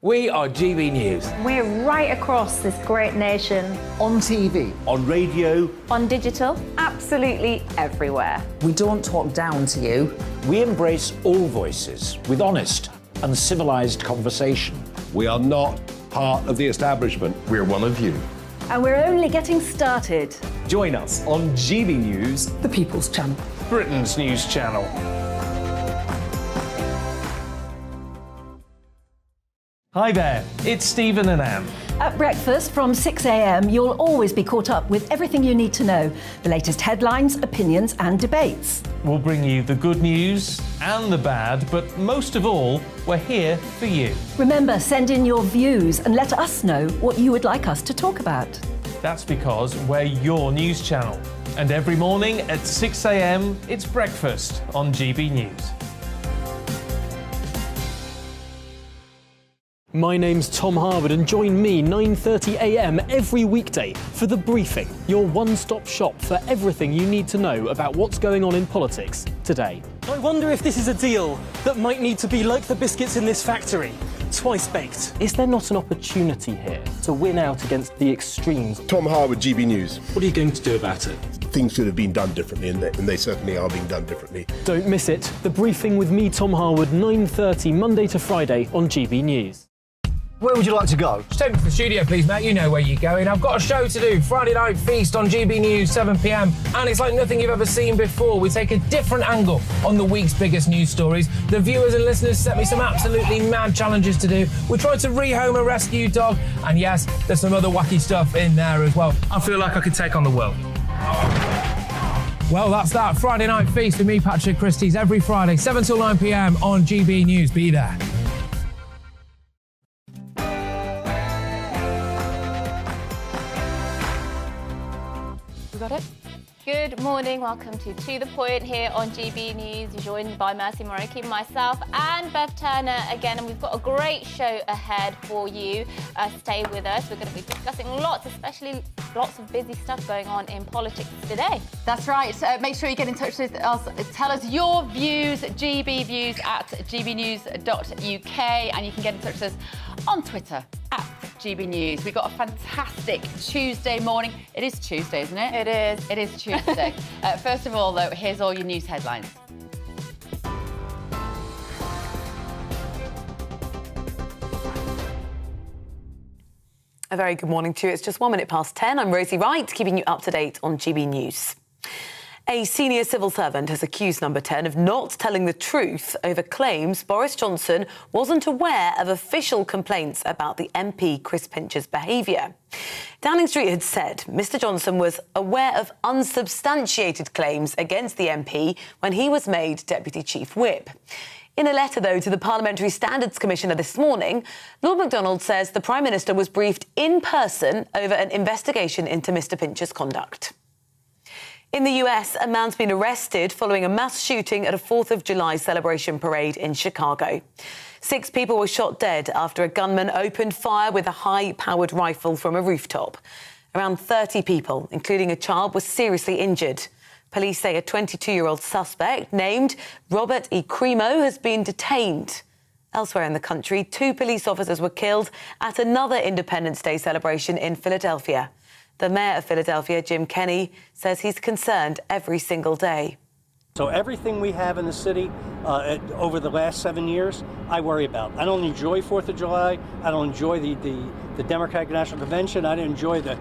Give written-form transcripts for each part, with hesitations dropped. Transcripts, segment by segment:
We are GB News. We're right across this great nation. On TV. On radio. On digital. Absolutely everywhere. We don't talk down to you. We embrace all voices with honest and civilised conversation. We are not part of the establishment. We're one of you. And we're only getting started. Join us on GB News, The People's Channel. Britain's news channel. Hi there, it's Stephen and Anne. At breakfast from 6 a.m, you'll always be caught up with everything you need to know, the latest headlines, opinions and debates. We'll bring you the good news and the bad, but most of all, we're here for you. Remember, send in your views and let us know what you would like us to talk about. That's because we're your news channel. And every morning at 6 a.m, it's breakfast on GB News. My name's Tom Harwood and join me 9:30 a.m. every weekday for The Briefing, your one-stop shop for everything you need to know about what's going on in politics today. I wonder if this is a deal that might need to be like the biscuits in this factory, twice baked. Is there not an opportunity here to win out against the extremes? Tom Harwood, GB News. What are you going to do about it? Things should have been done differently, and they certainly are being done differently. Don't miss it. The Briefing with me, Tom Harwood, 9:30 Monday to Friday on GB News. Where would you like to go? Just take me to the studio, please, mate. You know where you're going. I've got a show to do. Friday Night Feast on GB News, 7 p.m. And it's like nothing you've ever seen before. We take a different angle on the week's biggest news stories. The viewers and listeners set me some absolutely mad challenges to do. We tried to rehome a rescue dog. And yes, there's some other wacky stuff in there as well. I feel like I could take on the world. Well, that's that. Friday Night Feast with me, Patrick Christie's, every Friday, 7 till 9 p.m. on GB News. Be there. Got it? Good morning, welcome to The Point here on GB News. You're joined by Mercy Moroki, myself and Bev Turner again, and we've got a great show ahead for you. Stay with us. We're going to be discussing lots of busy stuff going on in politics today. That's right. Make sure you get in touch with us. Tell us your views, gbviews at gbnews.uk, and you can get in touch with us on Twitter at GB News. We've got a fantastic Tuesday morning. It is Tuesday, isn't it? It is. It is Tuesday. First of all, though, here's all your news headlines. A very good morning to you. It's just 1 minute past 10. I'm Rosie Wright, keeping you up to date on GB News. A senior civil servant has accused Number 10 of not telling the truth over claims Boris Johnson wasn't aware of official complaints about the MP Chris Pincher's behaviour. Downing Street had said Mr Johnson was aware of unsubstantiated claims against the MP when he was made Deputy Chief Whip. In a letter, though, to the Parliamentary Standards Commissioner this morning, Lord MacDonald says the Prime Minister was briefed in person over an investigation into Mr Pincher's conduct. In the US, a man's been arrested following a mass shooting at a 4th of July celebration parade in Chicago. 6 people were shot dead after a gunman opened fire with a high-powered rifle from a rooftop. Around 30 people, including a child, were seriously injured. Police say a 22-year-old suspect named Robert E. Cremo has been detained. Elsewhere in the country, 2 police officers were killed at another Independence Day celebration in Philadelphia. The mayor of Philadelphia, Jim Kenney, says he's concerned every single day. So everything we have in the city over the last 7 years, I worry about. I don't enjoy 4th of July. I don't enjoy the Democratic National Convention. I didn't enjoy the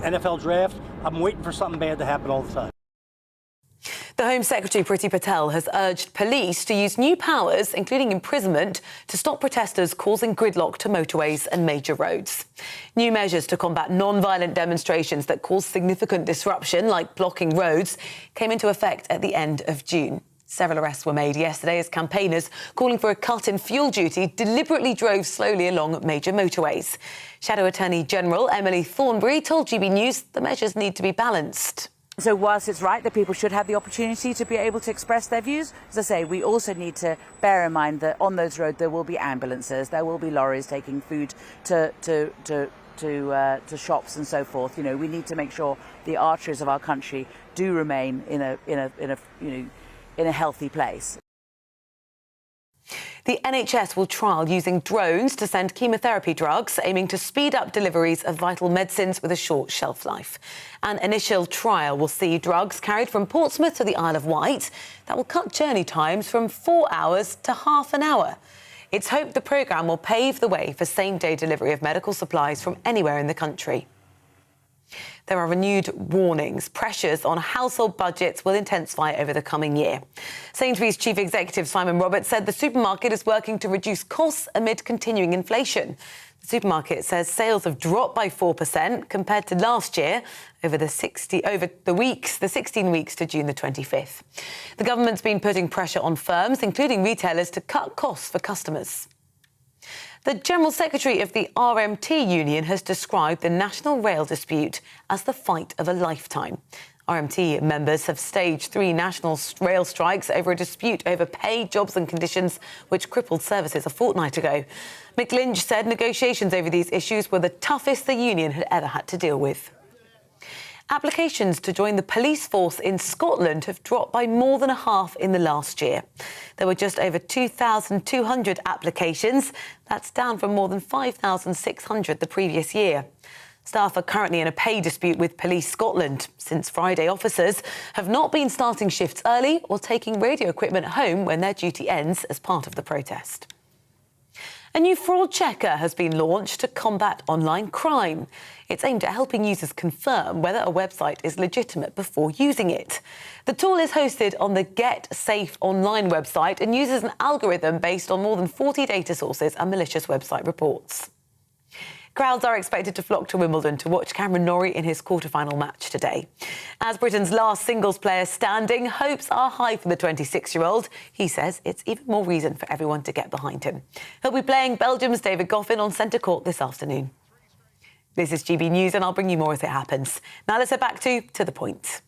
NFL draft. I'm waiting for something bad to happen all the time. The Home Secretary, Priti Patel, has urged police to use new powers, including imprisonment, to stop protesters causing gridlock to motorways and major roads. New measures to combat non-violent demonstrations that cause significant disruption, like blocking roads, came into effect at the end of June. Several arrests were made yesterday as campaigners calling for a cut in fuel duty deliberately drove slowly along major motorways. Shadow Attorney General Emily Thornberry told GB News the measures need to be balanced. So whilst it's right that people should have the opportunity to be able to express their views, as I say, we also need to bear in mind that on those roads there will be ambulances, there will be lorries taking food to shops and so forth. You know, we need to make sure the arteries of our country do remain in a healthy place. The NHS will trial using drones to send chemotherapy drugs, aiming to speed up deliveries of vital medicines with a short shelf life. An initial trial will see drugs carried from Portsmouth to the Isle of Wight that will cut journey times from 4 hours to half an hour. It's hoped the programme will pave the way for same-day delivery of medical supplies from anywhere in the country. There are renewed warnings. Pressures on household budgets will intensify over the coming year. Sainsbury's Chief Executive Simon Roberts said the supermarket is working to reduce costs amid continuing inflation. The supermarket says sales have dropped by 4% compared to last year over the 16 weeks to June the 25th. The government's been putting pressure on firms, including retailers, to cut costs for customers. The General Secretary of the RMT union has described the national rail dispute as the fight of a lifetime. RMT members have staged 3 national rail strikes over a dispute over pay, jobs and conditions which crippled services a fortnight ago. Mick Lynch said negotiations over these issues were the toughest the union had ever had to deal with. Applications to join the police force in Scotland have dropped by more than a half in the last year. There were just over 2,200 applications. That's down from more than 5,600 the previous year. Staff are currently in a pay dispute with Police Scotland. Since Friday, officers have not been starting shifts early or taking radio equipment home when their duty ends as part of the protest. A new fraud checker has been launched to combat online crime. It's aimed at helping users confirm whether a website is legitimate before using it. The tool is hosted on the Get Safe online website and uses an algorithm based on more than 40 data sources and malicious website reports. Crowds are expected to flock to Wimbledon to watch Cameron Norrie in his quarter-final match today. As Britain's last singles player standing, hopes are high for the 26-year-old. He says it's even more reason for everyone to get behind him. He'll be playing Belgium's David Goffin on centre court this afternoon. This is GB News, and I'll bring you more as it happens. Now let's head back to the point.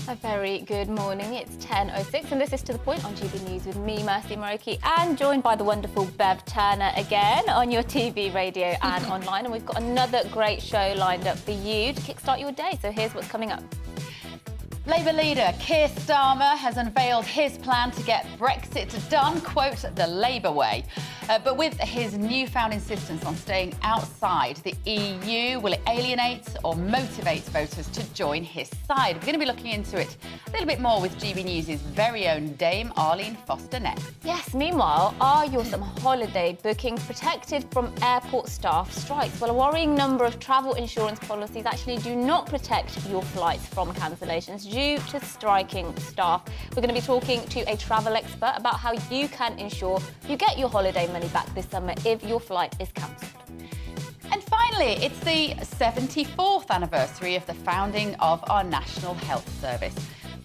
A very good morning. It's 10:06 and this is To The Point on GB News with me, Mercy Moroki, and joined by the wonderful Bev Turner again on your TV, radio and online. And we've got another great show lined up for you to kickstart your day. So here's what's coming up. Labour leader Keir Starmer has unveiled his plan to get Brexit done, quote, the Labour way. But with his newfound insistence on staying outside the EU, will it alienate or motivate voters to join his side? We're going to be looking into it a little bit more with GB News' very own Dame Arlene Foster next. Yes, meanwhile, are your summer holiday bookings protected from airport staff strikes? Well, a worrying number of travel insurance policies actually do not protect your flights from cancellations due to striking staff. We're going to be talking to a travel expert about how you can ensure you get your holiday money back this summer if your flight is cancelled. And finally, it's the 74th anniversary of the founding of our National Health Service.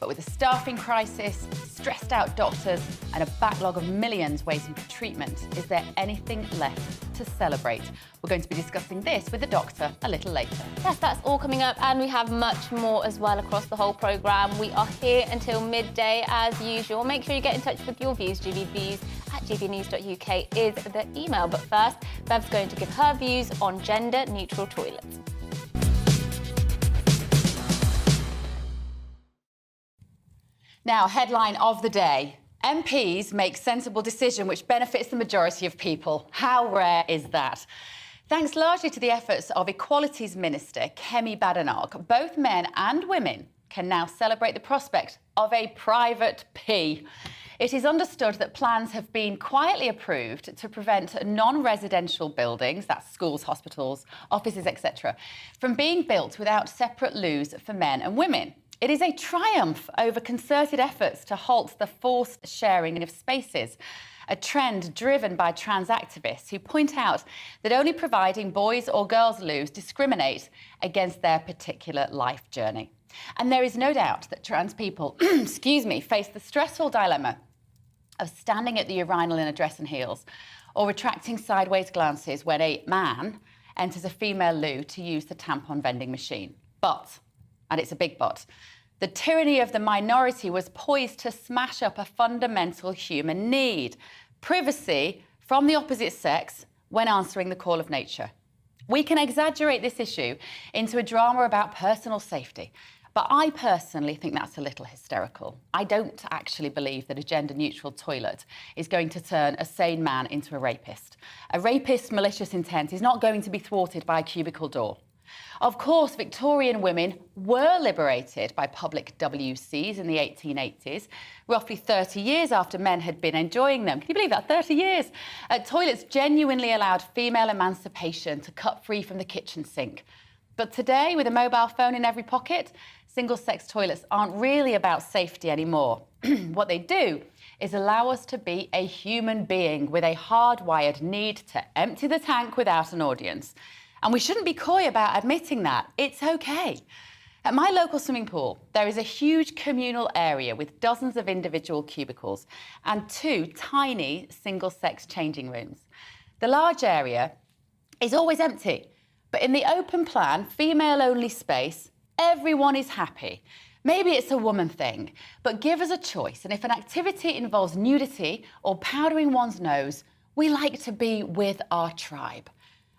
But with a staffing crisis, stressed out doctors and a backlog of millions waiting for treatment, is there anything left to celebrate? We're going to be discussing this with the doctor a little later. Yes, that's all coming up, and we have much more as well across the whole programme. We are here until midday as usual. Make sure you get in touch with your views. gbviews@gbnews.uk is the email. But first, Bev's going to give her views on gender-neutral toilets. Now, headline of the day. MPs make sensible decision which benefits the majority of people. How rare is that? Thanks largely to the efforts of Equalities Minister Kemi Badenoch, both men and women can now celebrate the prospect of a private pee. It is understood that plans have been quietly approved to prevent non-residential buildings, that's schools, hospitals, offices, etc., from being built without separate loos for men and women. It is a triumph over concerted efforts to halt the forced sharing of spaces, a trend driven by trans activists who point out that only providing boys or girls loos discriminate against their particular life journey. And there is no doubt that trans people, face the stressful dilemma of standing at the urinal in a dress and heels or retracting sideways glances when a man enters a female loo to use the tampon vending machine. But, and it's a big but, the tyranny of the minority was poised to smash up a fundamental human need: privacy from the opposite sex when answering the call of nature. We can exaggerate this issue into a drama about personal safety, but I personally think that's a little hysterical. I don't actually believe that a gender-neutral toilet is going to turn a sane man into a rapist. A rapist's malicious intent is not going to be thwarted by a cubicle door. Of course, Victorian women were liberated by public WCs in the 1880s, roughly 30 years after men had been enjoying them. Can you believe that? 30 years. Toilets genuinely allowed female emancipation to cut free from the kitchen sink. But today, with a mobile phone in every pocket, single-sex toilets aren't really about safety anymore. What they do is allow us to be a human being with a hardwired need to empty the tank without an audience. And we shouldn't be coy about admitting that. It's okay. At my local swimming pool, there is a huge communal area with dozens of individual cubicles and 2 tiny single-sex changing rooms. The large area is always empty, but in the open plan, female-only space, everyone is happy. Maybe it's a woman thing, but give us a choice, and if an activity involves nudity or powdering one's nose, we like to be with our tribe.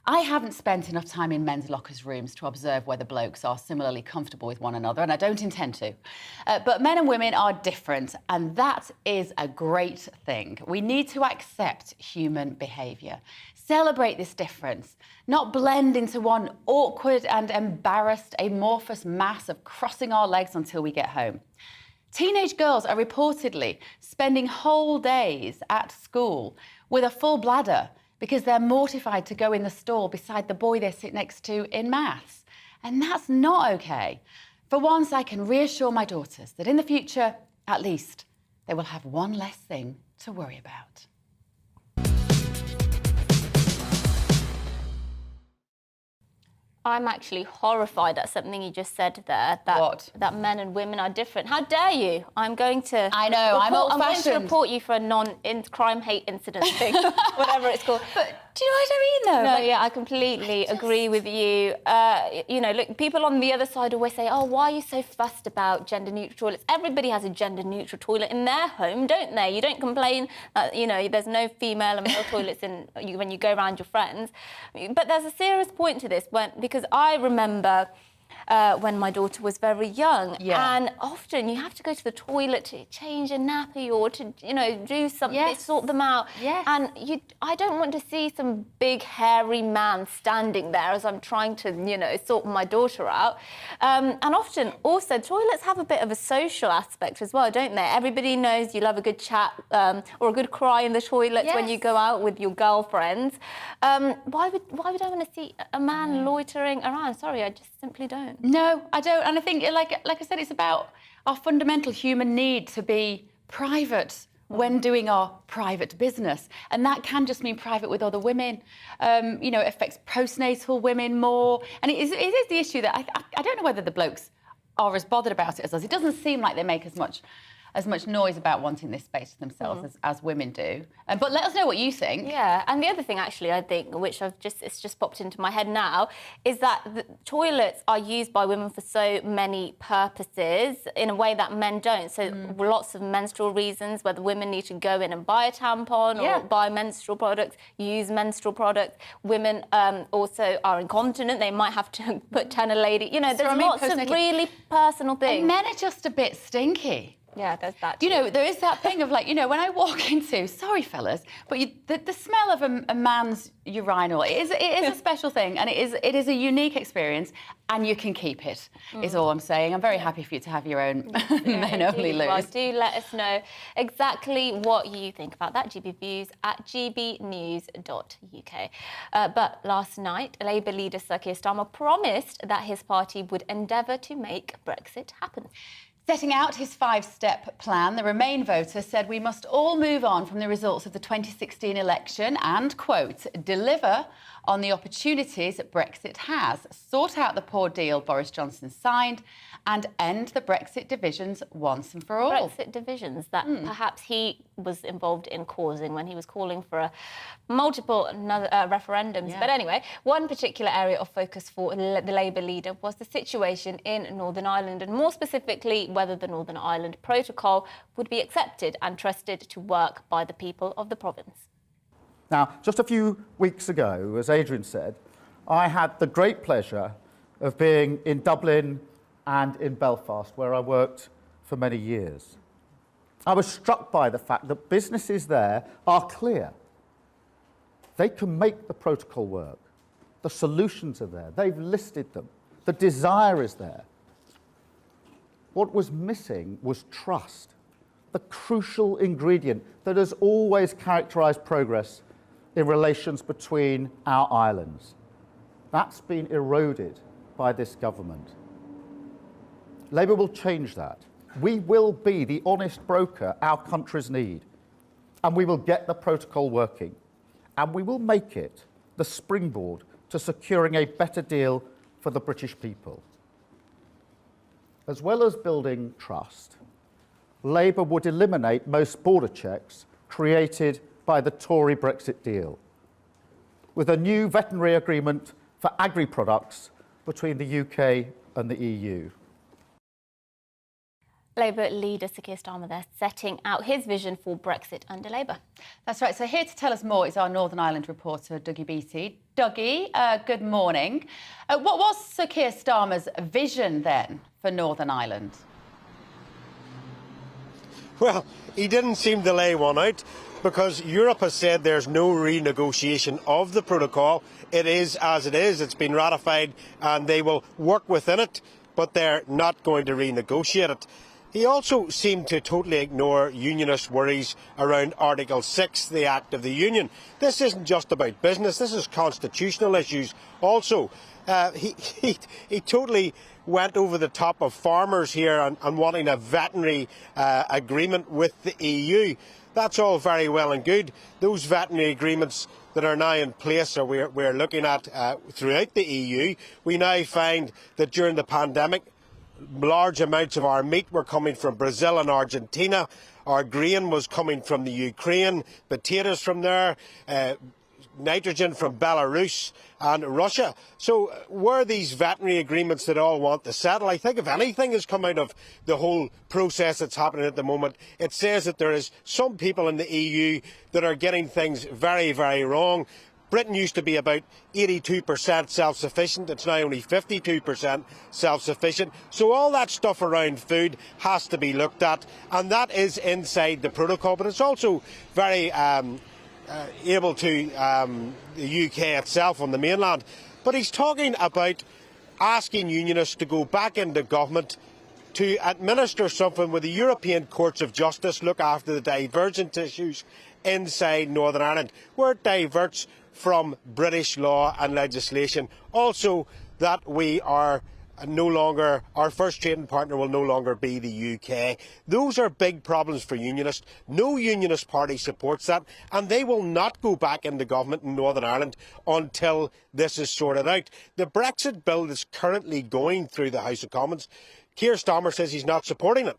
I haven't spent enough time in men's lockers' rooms to observe whether blokes are similarly comfortable with one another, and I don't intend to. But men and women are different, and that is a great thing. We need to accept human behaviour, celebrate this difference, not blend into one awkward and embarrassed, amorphous mass of crossing our legs until we get home. Teenage girls are reportedly spending whole days at school with a full bladder because they're mortified to go in the stall beside the boy they sit next to in maths. And that's not okay. For once, I can reassure my daughters that in the future, at least, they will have one less thing to worry about. I'm actually horrified at something you just said there. That men and women are different. How dare you? I'm going to... I know, I'm old-fashioned. I'm going to report you for a crime hate incident thing, whatever it's called. But do you know what I mean, though? No, yeah, I completely agree with you. You know, look, people on the other side always say, oh, why are you so fussed about gender-neutral toilets? Everybody has a gender-neutral toilet in their home, don't they? You don't complain that, you know, there's no female and male toilets when you go around your friends. But there's a serious point to this, because I remember when my daughter was very young, and often you have to go to the toilet to change a nappy or to, you know, do something, sort them out. And I don't want to see some big hairy man standing there as I'm trying to, you know, sort my daughter out. And often also toilets have a bit of a social aspect as well, don't they? Everybody knows you love a good chat or a good cry in the toilet when you go out with your girlfriends. Why would I want to see a man loitering around? Sorry, I just simply don't. No, I don't. And I think, like I said, it's about our fundamental human need to be private when doing our private business. And that can just mean private with other women. You know, it affects postnatal women more. And it is the issue that I don't know whether the blokes are as bothered about it as us. It doesn't seem like they make as much noise about wanting this space to themselves as women do. But let us know what you think. Yeah, and the other thing, actually, I think, which it's just popped into my head now, is that the toilets are used by women for so many purposes in a way that men don't. So lots of menstrual reasons, whether women need to go in and buy a tampon or buy menstrual products, use menstrual products. Women also are incontinent. They might have to put 10 a lady. You know, there's lots of really personal things. And men are just a bit stinky. Yeah, there's that. You know, there is that thing of, like, you know, when I walk into, sorry fellas, but the smell of a man's urinal, it is a special thing, and it is a unique experience, and you can keep it, is all I'm saying. I'm very happy for you to have your own men-only loo. Well, do let us know exactly what you think about that. GBViews at gbnews.uk. But last night, Labour leader Sir Keir Starmer promised that his party would endeavour to make Brexit happen. Setting out his 5-step plan, the Remain voters said we must all move on from the results of the 2016 election and, quote, deliver on the opportunities Brexit has, sort out the poor deal Boris Johnson signed and end the Brexit divisions once and for all. Brexit divisions that perhaps he was involved in causing when he was calling for multiple referendums. Yeah. But anyway, one particular area of focus for the Labour leader was the situation in Northern Ireland, and more specifically whether the Northern Ireland Protocol would be accepted and trusted to work by the people of the province. Now, just a few weeks ago, as Adrian said, I had the great pleasure of being in Dublin and in Belfast, where I worked for many years. I was struck by the fact that businesses there are clear. They can make the protocol work. The solutions are there. They've listed them. The desire is there. What was missing was trust, the crucial ingredient that has always characterised progress in relations between our islands. That's been eroded by this government. Labour will change that. We will be the honest broker our countries need, and we will get the protocol working, and we will make it the springboard to securing a better deal for the British people. As well as building trust, Labour would eliminate most border checks created by the Tory Brexit deal, with a new veterinary agreement for agri-products between the UK and the EU. Labour leader Sir Keir Starmer there setting out his vision for Brexit under Labour. That's right. So here to tell us more is our Northern Ireland reporter, Dougie Beattie. Dougie, good morning. What was Sir Keir Starmer's vision then for Northern Ireland? Well, he didn't seem to lay one out because Europe has said there's no renegotiation of the protocol. It is as it is. It's been ratified and they will work within it, but they're not going to renegotiate it. He also seemed to totally ignore unionist worries around Article 6, the Act of the Union. This isn't just about business, this is constitutional issues also. He totally went over the top of farmers here and wanting a veterinary agreement with the EU. That's all very well and good. Those veterinary agreements that are now in place or we're looking at throughout the EU, we now find that during the pandemic, large amounts of our meat were coming from Brazil and Argentina. Our grain was coming from the Ukraine, potatoes from there, nitrogen from Belarus and Russia. So were these veterinary agreements that all want to settle? I think if anything has come out of the whole process that's happening at the moment, it says that there is some people in the EU that are getting things very, very wrong. Britain used to be about 82% self-sufficient. It's now only 52% self-sufficient. So all that stuff around food has to be looked at, and that is inside the protocol. But it's also very able to the UK itself on the mainland. But he's talking about asking unionists to go back into government to administer something where the European Courts of Justice look after the divergent issues inside Northern Ireland, where it diverts from British law and legislation. Also, that we are no longer, our first trading partner will no longer be the UK. Those are big problems for unionists. No unionist party supports that, and they will not go back into government in Northern Ireland until this is sorted out. The Brexit bill is currently going through the House of Commons. Keir Starmer says he's not supporting it.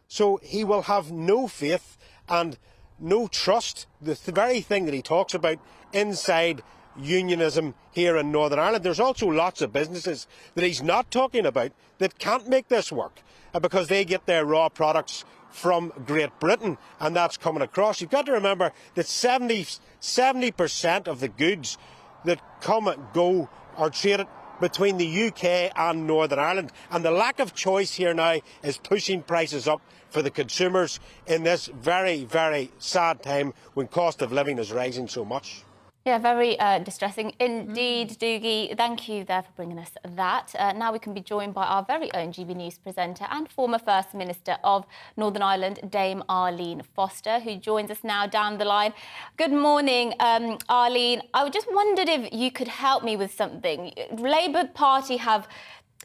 So he will have no faith and no trust, the very thing that he talks about inside unionism here in Northern Ireland. There's also lots of businesses that he's not talking about that can't make this work because they get their raw products from Great Britain, and that's coming across. You've got to remember that 70% of the goods that come and go are traded between the UK and Northern Ireland, and the lack of choice here now is pushing prices up for the consumers in this very, very sad time when cost of living is rising so much. Yeah, very distressing indeed, Dougie. Thank you there for bringing us that. Now we can be joined by our very own GB News presenter and former First Minister of Northern Ireland, Dame Arlene Foster, who joins us now down the line. Good morning, Arlene. I just wondered if you could help me with something. Labour Party have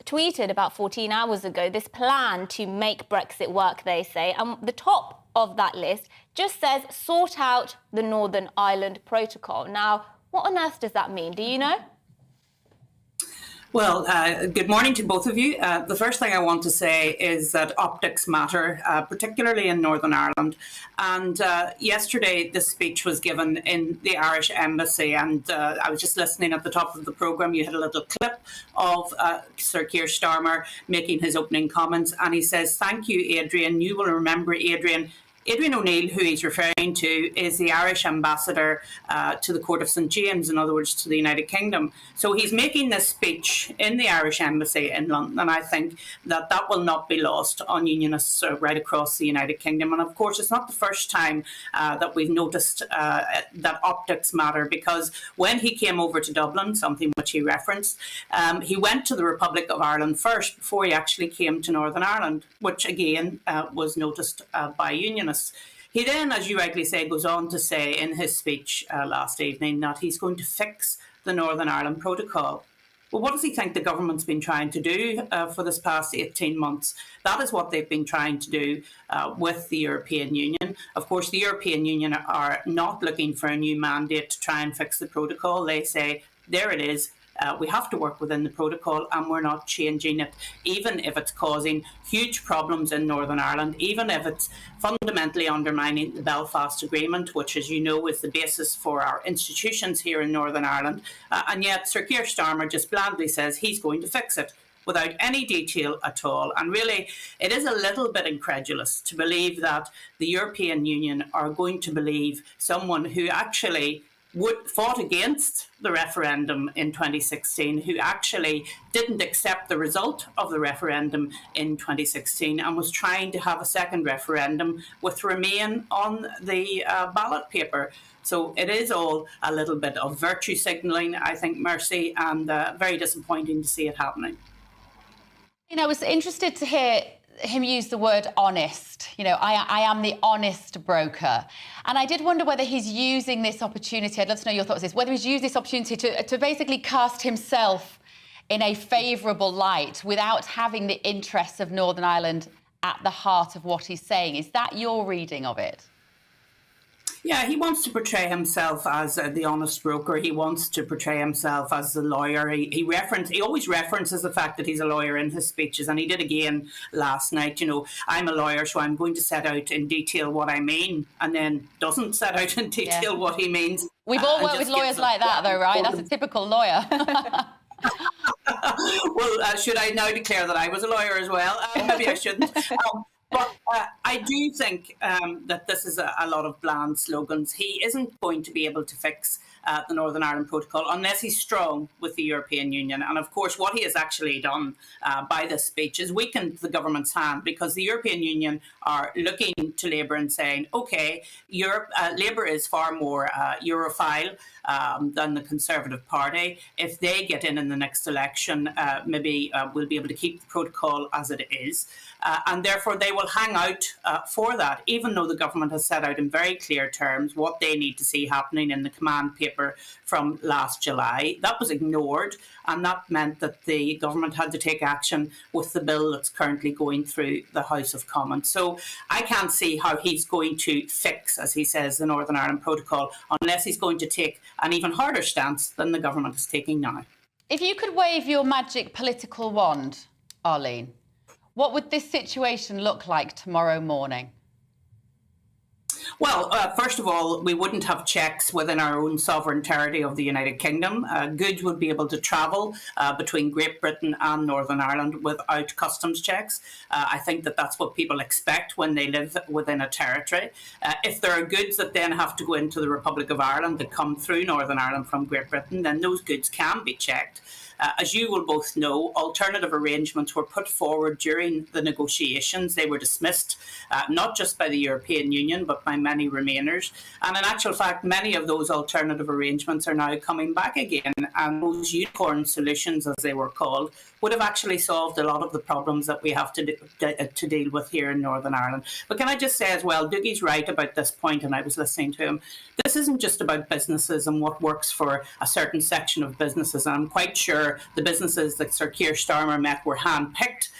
tweeted about 14 hours ago this plan to make Brexit work, they say, and the top of that list just says sort out the Northern Ireland Protocol. Now, what on earth does that mean? Do you know? Well, good morning to both of you. The first thing I want to say is that optics matter, particularly in Northern Ireland. And yesterday, this speech was given in the Irish Embassy, and I was just listening at the top of the programme. You had a little clip of Sir Keir Starmer making his opening comments, and he says, "Thank you, Adrian. You will remember, Adrian, Adrian O'Neill, who he's referring to, is the Irish ambassador to the Court of St James, in other words, to the United Kingdom. So he's making this speech in the Irish Embassy in London, and I think that that will not be lost on unionists right across the United Kingdom. And of course, it's not the first time that we've noticed that optics matter, because when he came over to Dublin, something which he referenced, he went to the Republic of Ireland first before he actually came to Northern Ireland, which again was noticed by unionists. He then, as you rightly say, goes on to say in his speech last evening that he's going to fix the Northern Ireland Protocol. Well, what does he think the government's been trying to do for this past 18 months? That is what they've been trying to do with the European Union. Of course, the European Union are not looking for a new mandate to try and fix the protocol. They say, there it is. We have to work within the protocol, and we're not changing it, even if it's causing huge problems in Northern Ireland, even if it's fundamentally undermining the Belfast Agreement, which, as you know, is the basis for our institutions here in Northern Ireland. And yet Sir Keir Starmer just blandly says he's going to fix it without any detail at all. And really, it is a little bit incredulous to believe that the European Union are going to believe someone who actually fought against the referendum in 2016, who actually didn't accept the result of the referendum in 2016 and was trying to have a second referendum with Remain on the ballot paper. So it is all a little bit of virtue signalling, I think, Mercy, and very disappointing to see it happening. You know, I was interested to hear him use the word honest. You know, I am the honest broker. And I did wonder whether he's using this opportunity, I'd love to know your thoughts on this, whether he's used this opportunity to basically cast himself in a favourable light without having the interests of Northern Ireland at the heart of what he's saying. Is that your reading of it? Yeah, he wants to portray himself as the honest broker. He wants to portray himself as the lawyer. He always references the fact that he's a lawyer in his speeches, and he did again last night. You know, I'm a lawyer, so I'm going to set out in detail what I mean, and then doesn't set out in detail what he means. We've all worked with lawyers like that, though, right? That's a typical lawyer. Well, should I now declare that I was a lawyer as well? Maybe I shouldn't. But I do think that this is a lot of bland slogans. He isn't going to be able to fix the Northern Ireland Protocol unless he's strong with the European Union. And of course, what he has actually done by this speech is weakened the government's hand, because the European Union are looking to Labour and saying, OK, Labour is far more Europhile than the Conservative Party. If they get in the next election, maybe we'll be able to keep the protocol as it is. And therefore, they will hang out for that, even though the government has set out in very clear terms what they need to see happening in the command paper from last July. That was ignored, and that meant that the government had to take action with the bill that's currently going through the House of Commons. So I can't see how he's going to fix, as he says, the Northern Ireland Protocol unless he's going to take an even harder stance than the government is taking now. If you could wave your magic political wand, Arlene, what would this situation look like tomorrow morning? Well, first of all, we wouldn't have checks within our own sovereign territory of the United Kingdom. Goods would be able to travel between Great Britain and Northern Ireland without customs checks. I think that that's what people expect when they live within a territory. If there are goods that then have to go into the Republic of Ireland that come through Northern Ireland from Great Britain, then those goods can be checked. As you will both know, alternative arrangements were put forward during the negotiations. They were dismissed, not just by the European Union, but by many Remainers. And in actual fact, many of those alternative arrangements are now coming back again. And those unicorn solutions, as they were called, would have actually solved a lot of the problems that we have to deal with here in Northern Ireland. But can I just say as well, Dougie's right about this point, and I was listening to him. This isn't just about businesses and what works for a certain section of businesses. And I'm quite sure the businesses that Sir Keir Starmer met were handpicked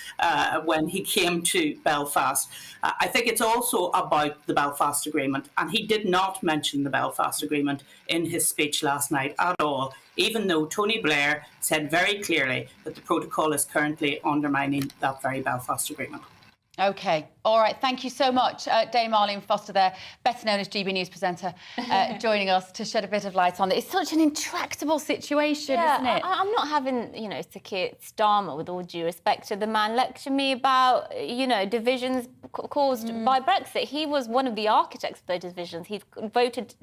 when he came to Belfast. I think it's also about the Belfast Agreement. And he did not mention the Belfast Agreement in his speech last night at all, even though Tony Blair said very clearly that the protocol is currently undermining that very Belfast Agreement. OK. All right. Thank you so much, Dame Marlene Foster there, better known as GB News presenter, joining us to shed a bit of light on it. It's such an intractable situation, isn't it? I'm not having, Sakir Starmer, with all due respect to the man, lecture me about, divisions caused by Brexit. He was one of the architects of those divisions. He's voted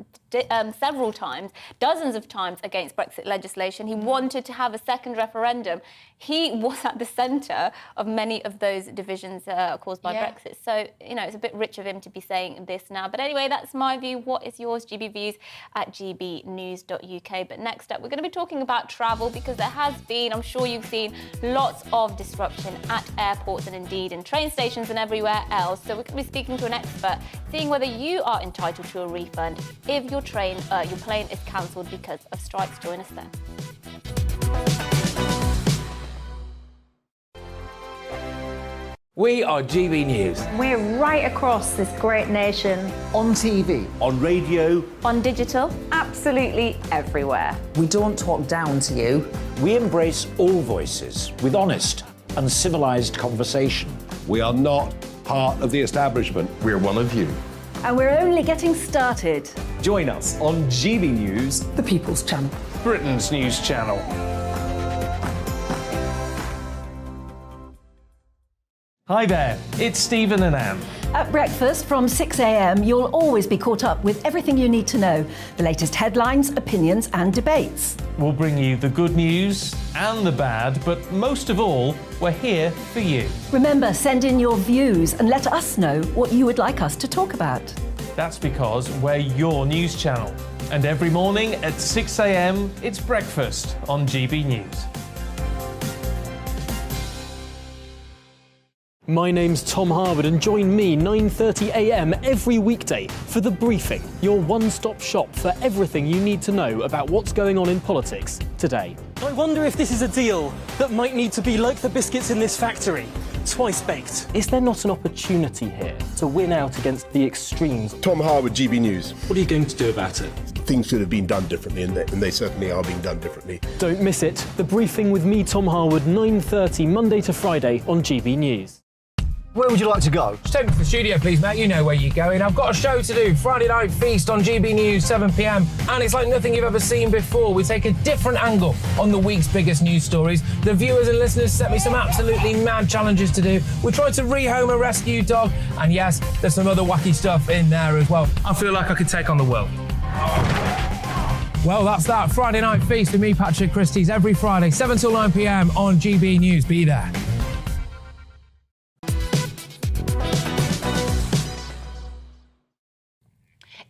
several times, dozens of times, against Brexit legislation. He wanted to have a second referendum. He was at the centre of many of those divisions caused by Brexit. So, it's a bit rich of him to be saying this now. But anyway, that's my view. What is yours? GB Views at gbnews.uk. But next up, we're going to be talking about travel, because there has been, I'm sure you've seen, lots of disruption at airports and indeed in train stations and everywhere else. So we're going to be speaking to an expert, seeing whether you are entitled to a refund if your plane is cancelled because of strikes. Join us there. We are GB News. We're right across this great nation. On TV. On radio. On digital. Absolutely everywhere. We don't talk down to you. We embrace all voices with honest and civilised conversation. We are not part of the establishment. We're one of you. And we're only getting started. Join us on GB News, The People's Channel. Britain's news channel. Hi there, it's Stephen and Anne. At breakfast from 6 a.m, you'll always be caught up with everything you need to know, the latest headlines, opinions and debates. We'll bring you the good news and the bad, but most of all, we're here for you. Remember, send in your views and let us know what you would like us to talk about. That's because we're your news channel. And every morning at 6 a.m, it's breakfast on GB News. My name's Tom Harwood, and join me 9:30 a.m. every weekday for The Briefing, your one-stop shop for everything you need to know about what's going on in politics today. I wonder if this is a deal that might need to be like the biscuits in this factory, twice baked. Is there not an opportunity here to win out against the extremes? Tom Harwood, GB News. What are you going to do about it? Things should have been done differently, and they certainly are being done differently. Don't miss it. The Briefing with me, Tom Harwood, 9:30 Monday to Friday on GB News. Where would you like to go? Just take me to the studio, please, Matt. You know where you're going. I've got a show to do. Friday Night Feast on GB News, 7 p.m. And it's like nothing you've ever seen before. We take a different angle on the week's biggest news stories. The viewers and listeners set me some absolutely mad challenges to do. We tried to rehome a rescue dog. And yes, there's some other wacky stuff in there as well. I feel like I could take on the world. Well, that's that. Friday Night Feast with me, Patrick Christie's, every Friday, 7 till 9 p.m. on GB News. Be there.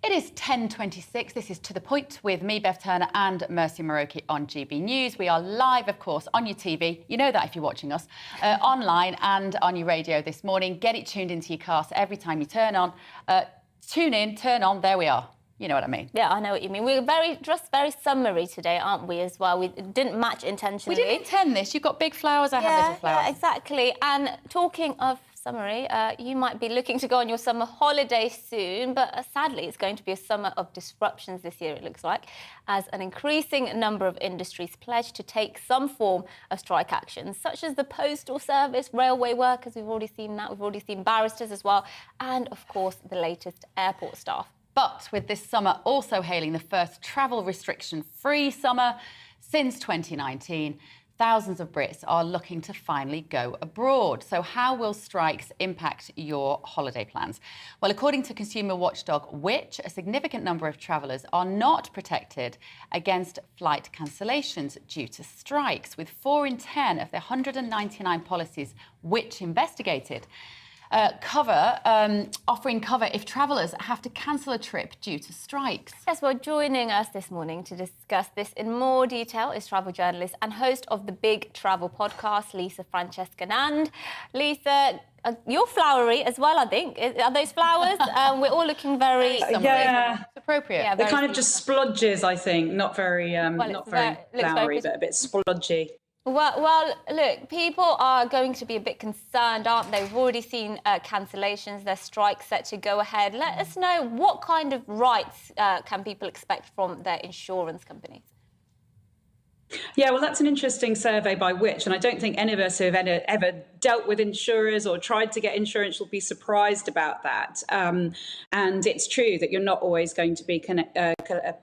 It is 10:26. This is To The Point with me, Bev Turner, and Mercy Moroki on GB News. We are live, of course, on your TV. You know that if you're watching us. Online and on your radio this morning. Get it tuned into your car, so every time you turn on, tune in, turn on, there we are. You know what I mean? Yeah, I know what you mean. We're very summary today, aren't we, as well? We didn't match intentionally. We didn't intend this. You've got big flowers, I have little flowers. Yeah, exactly. And talking of summary, you might be looking to go on your summer holiday soon, but sadly it's going to be a summer of disruptions this year, it looks like, as an increasing number of industries pledge to take some form of strike action, such as the postal service, railway workers, we've already seen that, we've already seen barristers as well, and of course the latest airport staff. But with this summer also hailing the first travel restriction-free summer since 2019, thousands of Brits are looking to finally go abroad. So how will strikes impact your holiday plans? Well, according to consumer watchdog Which, a significant number of travellers are not protected against flight cancellations due to strikes, with 4 in 10 of the 199 policies Which investigated offering cover if travellers have to cancel a trip due to strikes. Yes, well, joining us this morning to discuss this in more detail is travel journalist and host of the Big Travel podcast, Lisa Francesca Nand. Lisa, you're flowery as well, I think. Are those flowers? We're all looking very... Yeah. It's appropriate. Yeah, they're kind of just splodges, I think. Not very, not very flowery, but a bit splodgy. Well, look, people are going to be a bit concerned, aren't they? We've already seen cancellations, there's strikes set to go ahead. Let us know, what kind of rights can people expect from their insurance companies? Yeah, well, that's an interesting survey by Which, and I don't think any of us who have ever dealt with insurers or tried to get insurance will be surprised about that. And it's true that you're not always going to be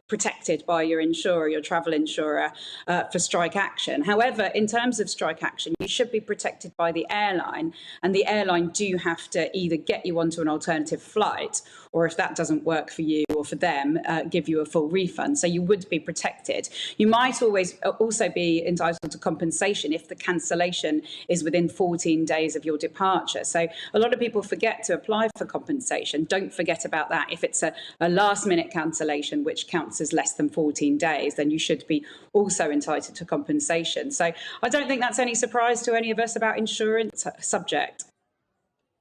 protected by your insurer, your travel insurer, for strike action. However, in terms of strike action, you should be protected by the airline, and the airline do have to either get you onto an alternative flight, or if that doesn't work for you or for them, give you a full refund. So you would be protected. You might also be entitled to compensation if the cancellation is within 14 days of your departure. So a lot of people forget to apply for compensation. Don't forget about that. If it's a last minute cancellation, which counts as less than 14 days, then you should be also entitled to compensation. So I don't think that's any surprise to any of us about insurance subject.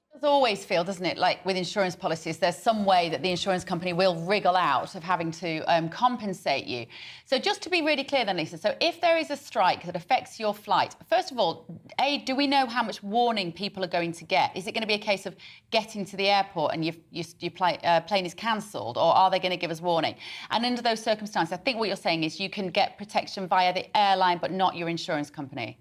It does always feel, doesn't it, like with insurance policies, there's some way that the insurance company will wriggle out of having to compensate you. So just to be really clear then, Lisa, so if there is a strike that affects your flight, first of all, do we know how much warning people are going to get? Is it going to be a case of getting to the airport and your plane is cancelled, or are they going to give us warning? And under those circumstances, I think what you're saying is you can get protection via the airline, but not your insurance company.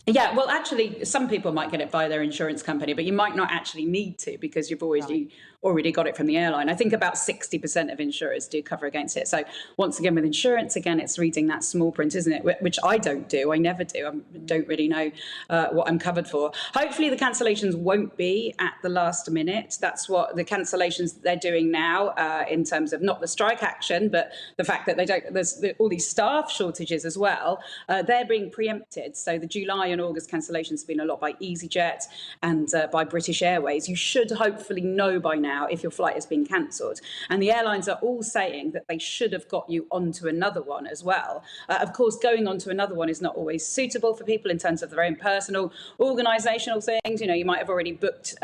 Yeah, well, actually, some people might get it via their insurance company, but you might not actually need to because you've already got it from the airline. I think about 60% of insurers do cover against it. So once again, with insurance, again, it's reading that small print, isn't it? Which I don't do. I never do. I don't really know what I'm covered for. Hopefully the cancellations won't be at the last minute. That's what the cancellations that they're doing now in terms of not the strike action, but the fact that there's all these staff shortages as well. They're being preempted. So the July and August cancellations have been a lot by EasyJet and by British Airways. You should hopefully know by now if your flight has been cancelled. And the airlines are all saying that they should have got you onto another one as well. Of course, going onto another one is not always suitable for people in terms of their own personal organisational things. You know, you might have already booked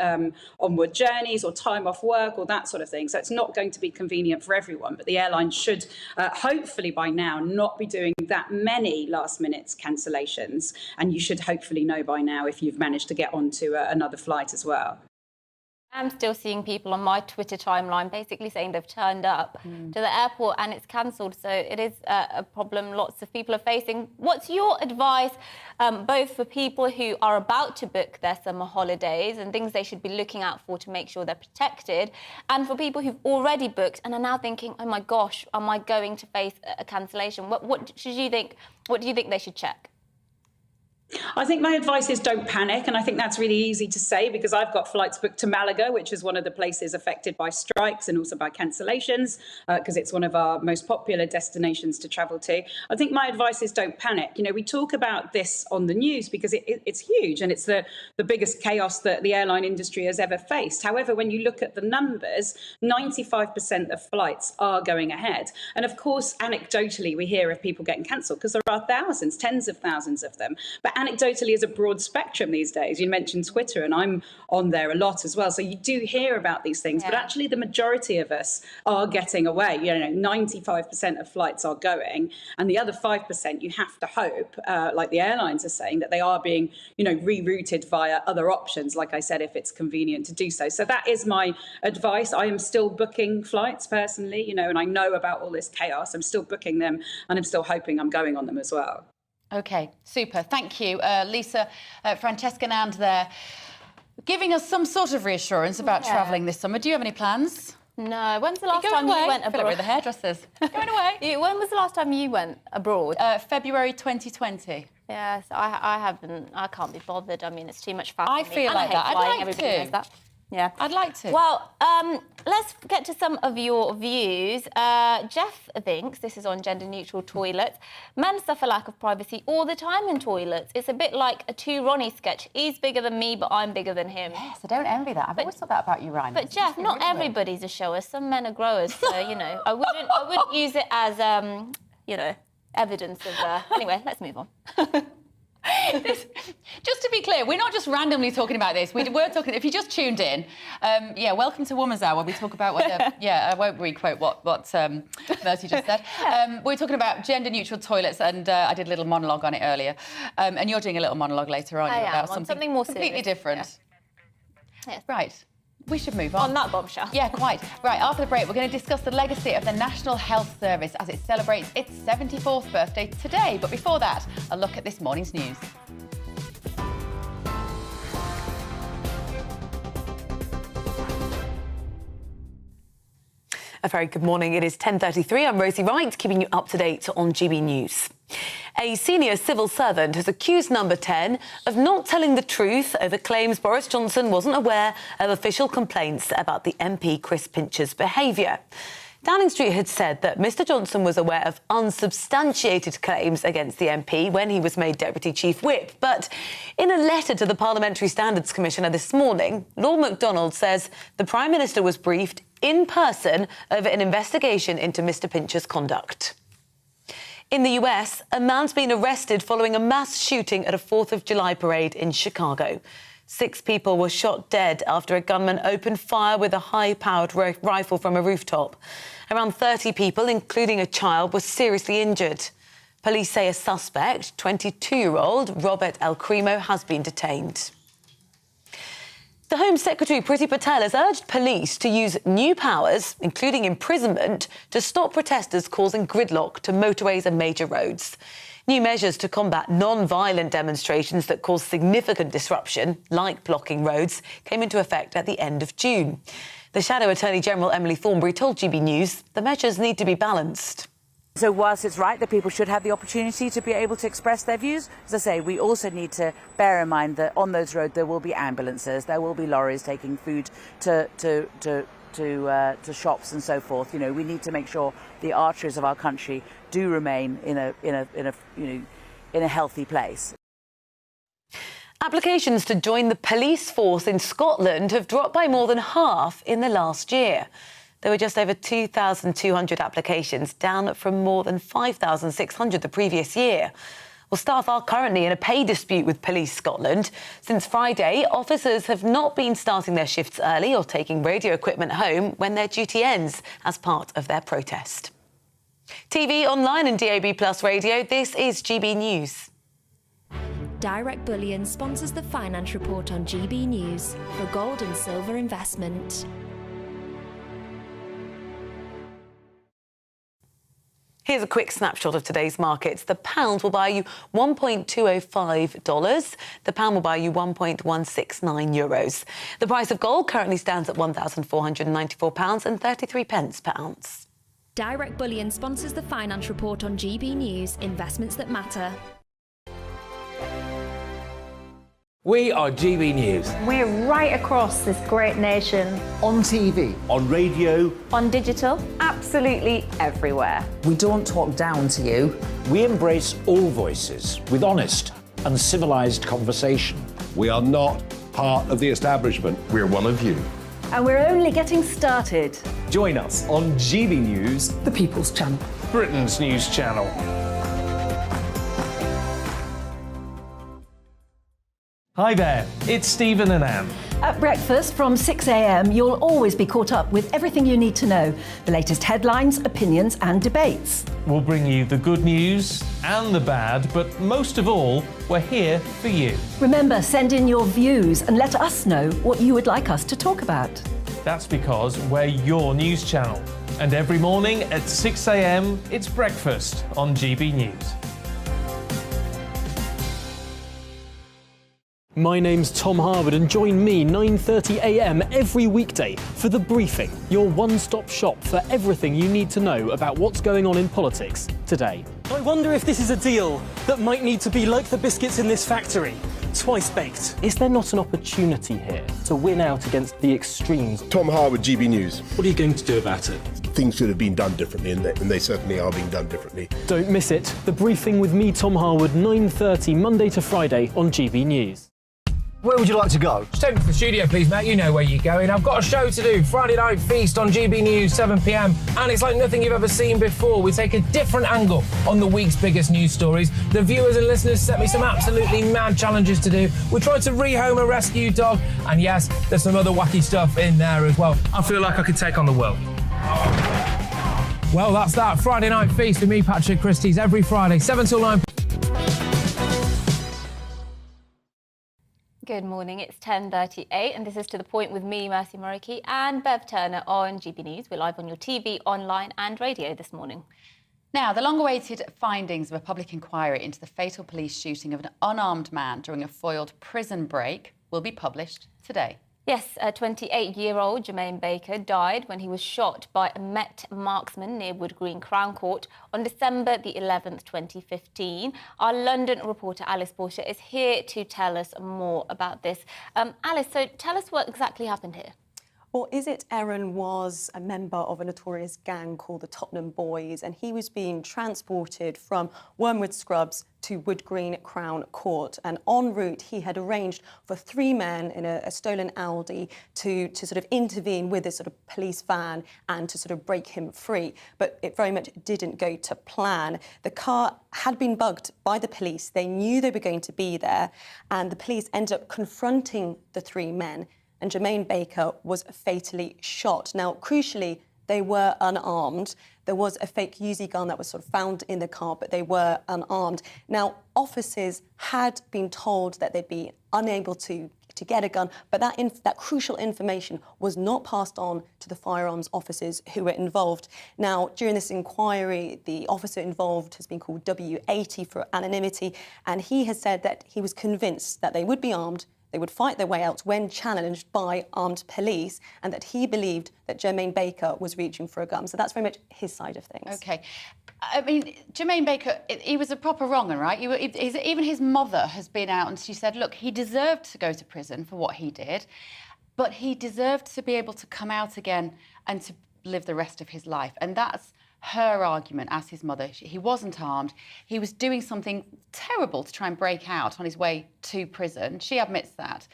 onward journeys or time off work or that sort of thing. So it's not going to be convenient for everyone. But the airlines should hopefully by now not be doing that many last minute cancellations. And you should hopefully know by now if you've managed to get onto another flight as well. I'm still seeing people on my Twitter timeline basically saying they've turned up to the airport and it's cancelled. So it is a problem lots of people are facing. What's your advice, both for people who are about to book their summer holidays and things they should be looking out for to make sure they're protected, and for people who've already booked and are now thinking, oh my gosh, am I going to face a cancellation? What do you think they should check? I think my advice is don't panic, and I think that's really easy to say because I've got flights booked to Malaga, which is one of the places affected by strikes and also by cancellations because it's one of our most popular destinations to travel to. I think my advice is don't panic. You know, we talk about this on the news because it's huge and it's the biggest chaos that the airline industry has ever faced. However, when you look at the numbers, 95% of flights are going ahead. And of course, anecdotally, we hear of people getting cancelled because there are thousands, tens of thousands of them. But anecdotally is a broad spectrum these days. You mentioned Twitter, and I'm on there a lot as well. So you do hear about these things, but actually the majority of us are getting away. You know, 95% of flights are going, and the other 5%, you have to hope, like the airlines are saying, that they are being, you know, rerouted via other options, like I said, if it's convenient to do so. So that is my advice. I am still booking flights personally, you know, and I know about all this chaos. I'm still booking them, and I'm still hoping I'm going on them as well. OK, super. Thank you. Lisa, Francesca Nand there, giving us some sort of reassurance about travelling this summer. Do you have any plans? No. When's the last time you went abroad? I feel like we're the hairdressers. Going away. When was the last time you went abroad? February 2020. Yes, I haven't. I can't be bothered. I mean, it's too much fun. I feel like that. I'd like Everybody knows that. Yeah, I'd like to. Well, let's get to some of your views. Jeff thinks, this is on gender-neutral toilets, men suffer lack of privacy all the time in toilets. It's a bit like a Two Ronnie sketch. He's bigger than me, but I'm bigger than him. Yes, I don't envy that. I've always thought that about you, Ryan. But Jeff, not everybody's a shower. Some men are growers, so, you know, I wouldn't use it as, you know, evidence of... Anyway, let's move on. Just to be clear, we're not just randomly talking about this. We're talking. If you just tuned in, welcome to Woman's Hour. We talk about whether. I won't re-quote what Mercy just said. We're talking about gender-neutral toilets, and I did a little monologue on it earlier. And you're doing a little monologue later, aren't you? About something more completely serious. different. Yeah. Yes. Right. We should move on. On that bombshell. Yeah, quite. Right, after the break, we're going to discuss the legacy of the National Health Service as it celebrates its 74th birthday today. But before that, a look at this morning's news. A very good morning. It is 10:33. I'm Rosie Wright, keeping you up to date on GB News. A senior civil servant has accused Number 10 of not telling the truth over claims Boris Johnson wasn't aware of official complaints about the MP Chris Pincher's behaviour. Downing Street had said that Mr Johnson was aware of unsubstantiated claims against the MP when he was made Deputy Chief Whip. But in a letter to the Parliamentary Standards Commissioner this morning, Lord MacDonald says the Prime Minister was briefed in person over an investigation into Mr Pincher's conduct. In the US, a man's been arrested following a mass shooting at a 4th of July parade in Chicago. 6 people were shot dead after a gunman opened fire with a high-powered rifle from a rooftop. Around 30 people, including a child, were seriously injured. Police say a suspect, 22-year-old Robert El Crimo, has been detained. The Home Secretary, Priti Patel, has urged police to use new powers, including imprisonment, to stop protesters causing gridlock to motorways and major roads. New measures to combat non-violent demonstrations that cause significant disruption, like blocking roads, came into effect at the end of June. The Shadow Attorney General Emily Thornberry told GB News the measures need to be balanced. So whilst it's right that people should have the opportunity to be able to express their views, as I say, we also need to bear in mind that on those roads there will be ambulances, there will be lorries taking food to shops and so forth. You know, we need to make sure the arteries of our country do remain in a healthy place. Applications to join the police force in Scotland have dropped by more than half in the last year. There were just over 2,200 applications, down from more than 5,600 the previous year. Well, staff are currently in a pay dispute with Police Scotland. Since Friday, officers have not been starting their shifts early or taking radio equipment home when their duty ends as part of their protest. TV, online and DAB+ radio, this is GB News. Direct Bullion sponsors the Finance Report on GB News for gold and silver investment. Here's a quick snapshot of today's markets. The pound will buy you $1.205. The pound will buy you €1.169. The price of gold currently stands at £1,494.33 per ounce. Direct Bullion sponsors the Finance Report on GB News, investments that matter. We are GB News. We're right across this great nation. On TV. On radio. On digital. Absolutely everywhere. We don't talk down to you. We embrace all voices with honest and civilised conversation. We are not part of the establishment. We're one of you. And we're only getting started. Join us on GB News, The People's Channel. Britain's news channel. Hi there, it's Stephen and Anne. At breakfast from 6 a.m, you'll always be caught up with everything you need to know, the latest headlines, opinions and debates. We'll bring you the good news and the bad, but most of all, we're here for you. Remember, send in your views and let us know what you would like us to talk about. That's because we're your news channel. And every morning at 6 a.m, it's breakfast on GB News. My name's Tom Harwood and join me 9:30 a.m. every weekday for The Briefing, your one-stop shop for everything you need to know about what's going on in politics today. I wonder if this is a deal that might need to be like the biscuits in this factory, twice baked. Is there not an opportunity here to win out against the extremes? Tom Harwood, GB News. What are you going to do about it? Things should have been done differently, and they certainly are being done differently. Don't miss it. The Briefing with me, Tom Harwood, 9:30 Monday to Friday on GB News. Where would you like to go? Just take me to the studio, please, Matt. You know where you're going. I've got a show to do. Friday Night Feast on GB News, 7 p.m. And it's like nothing you've ever seen before. We take a different angle on the week's biggest news stories. The viewers and listeners set me some absolutely mad challenges to do. We tried to rehome a rescue dog. And yes, there's some other wacky stuff in there as well. I feel like I could take on the world. Well, that's that. Friday Night Feast with me, Patrick Christie's, every Friday, 7 till 9. Good morning, it's 10:38 and this is To The Point with me, Mercy Moroki, and Bev Turner on GB News. We're live on your TV, online and radio this morning. Now, the long-awaited findings of a public inquiry into the fatal police shooting of an unarmed man during a foiled prison break will be published today. Yes, a 28-year-old Jermaine Baker died when he was shot by a Met marksman near Wood Green Crown Court on December the 11th, 2015. Our London reporter Alice Porter is here to tell us more about this. Alice, so tell us what exactly happened here. Well, Izzet Aaron was a member of a notorious gang called the Tottenham Boys, and he was being transported from Wormwood Scrubs to Wood Green Crown Court. And en route, he had arranged for 3 men in a stolen Audi to sort of intervene with this sort of police van and to sort of break him free. But it very much didn't go to plan. The car had been bugged by the police. They knew they were going to be there, and the police ended up confronting the 3 men. And Jermaine Baker was fatally shot. Now, crucially, they were unarmed. There was a fake Uzi gun that was sort of found in the car, but they were unarmed. Now, officers had been told that they'd be unable to get a gun, but that crucial information was not passed on to the firearms officers who were involved. Now, during this inquiry, the officer involved has been called W80 for anonymity, and he has said that he was convinced that they would be armed, they would fight their way out when challenged by armed police, and that he believed that Jermaine Baker was reaching for a gun. So that's very much his side of things. OK. I mean, Jermaine Baker, he was a proper wrong 'un, right? Even his mother has been out and she said, look, he deserved to go to prison for what he did, but he deserved to be able to come out again and to live the rest of his life. And that's her argument as his mother. He wasn't armed. He was doing something terrible to try and break out on his way to prison. She admits that.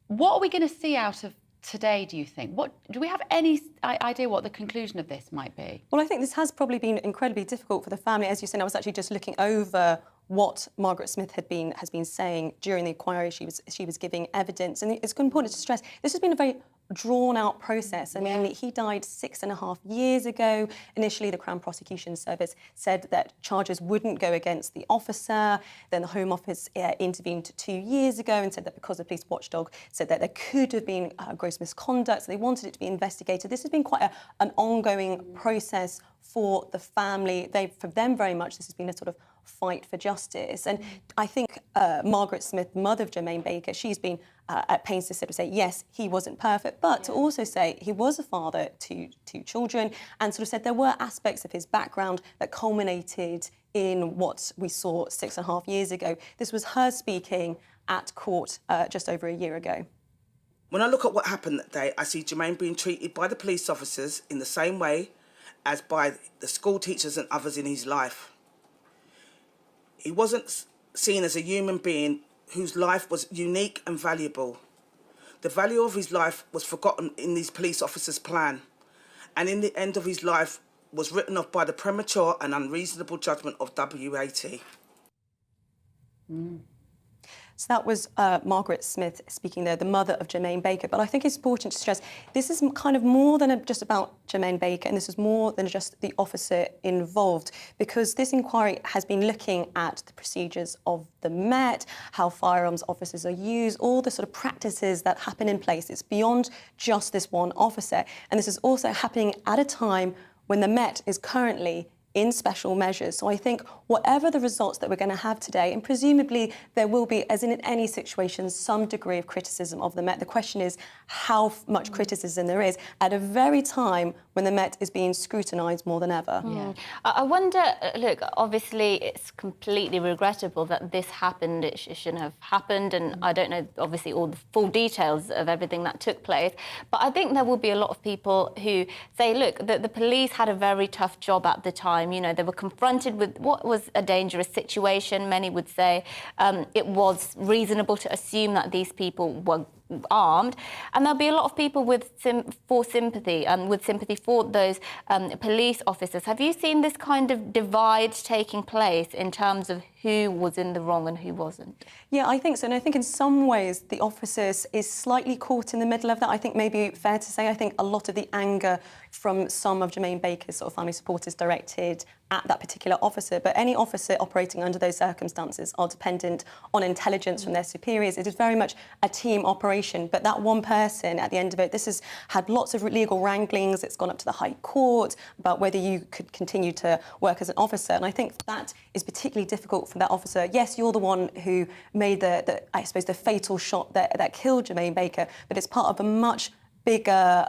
What are we going to see out of today, do you think? Do we have any idea what the conclusion of this might be? Well, I think this has probably been incredibly difficult for the family. As you said, I was actually just looking over what Margaret Smith has been saying during the inquiry. She was giving evidence, and it's important to stress this has been a very drawn-out process. I mean, he died 6.5 years ago. Initially, the Crown Prosecution Service said that charges wouldn't go against the officer. Then the Home Office intervened 2 years ago and said that because the police watchdog said that there could have been gross misconduct, so they wanted it to be investigated. This has been quite an ongoing process for the family. For them, very much, this has been a sort of fight for justice. And I think Margaret Smith, mother of Jermaine Baker, she's been at pains to sort of say, yes, he wasn't perfect, but to also say he was a father to 2 children, and sort of said there were aspects of his background that culminated in what we saw 6.5 years ago. This was her speaking at court just over a year ago. When I look at what happened that day, I see Jermaine being treated by the police officers in the same way as by the school teachers and others in his life. He wasn't seen as a human being whose life was unique and valuable. The value of his life was forgotten in these police officers' plan, and in the end of his life was written off by the premature and unreasonable judgment of W80. So that was Margaret Smith speaking there, the mother of Jermaine Baker. But I think it's important to stress this is kind of more than just about Jermaine Baker, and this is more than just the officer involved, because this inquiry has been looking at the procedures of the Met, how firearms officers are used, all the sort of practices that happen in place. It's beyond just this one officer. And this is also happening at a time when the Met is currently in special measures. So I think whatever the results that we're going to have today, and presumably there will be, as in any situation, some degree of criticism of the Met. The question is how much criticism there is at a very time when the Met is being scrutinised more than ever. I wonder, look, obviously it's completely regrettable that this happened. It shouldn't have happened, and I don't know, obviously, all the full details of everything that took place. But I think there will be a lot of people who say, look, the police had a very tough job at the time. You know, they were confronted with what was a dangerous situation. Many would say it was reasonable to assume that these people were armed, and there'll be a lot of people with sympathy for those police officers. Have you seen this kind of divide taking place in terms of who was in the wrong and who wasn't? Yeah, I think so. And I think in some ways the officers is slightly caught in the middle of that. I think maybe fair to say, I think a lot of the anger from some of Jermaine Baker's sort of family supporters directed at that particular officer. But any officer operating under those circumstances are dependent on intelligence from their superiors. It is very much a team operation. But that one person, at the end of it, this has had lots of legal wranglings. It's gone up to the High Court about whether you could continue to work as an officer. And I think that is particularly difficult for that officer. Yes, you're the one who made I suppose, the fatal shot that killed Jermaine Baker, but it's part of a much bigger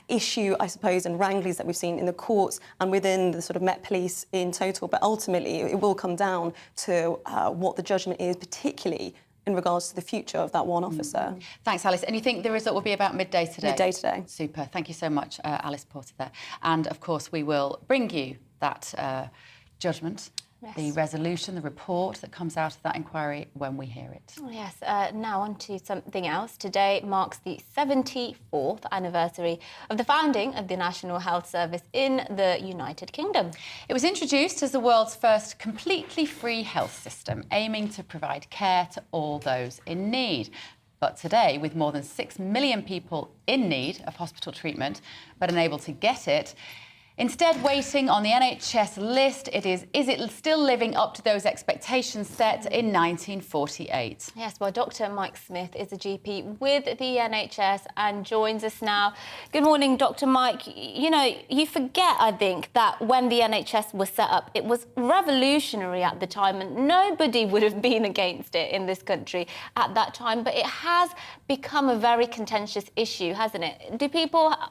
issue, I suppose, and wranglings that we've seen in the courts and within the sort of Met Police in total. But ultimately, it will come down to what the judgment is, particularly in regards to the future of that one officer. Thanks, Alice. And you think the result will be about midday today? Midday today. Super. Thank you so much, Alice Porter there. And, of course, we will bring you that judgment, the resolution, the report that comes out of that inquiry when we hear it. Yes, now on to something else. Today marks the 74th anniversary of the founding of the National Health Service in the United Kingdom. It was introduced as the world's first completely free health system, aiming to provide care to all those in need. But today, with more than 6 million people in need of hospital treatment but unable to get it, instead waiting on the NHS list, is it still living up to those expectations set in 1948? Yes, well, Dr. Mike Smith is a GP with the NHS and joins us now. Good morning, Dr. Mike. You know, you forget, I think, that when the NHS was set up, it was revolutionary at the time and nobody would have been against it in this country at that time. But it has become a very contentious issue, hasn't it?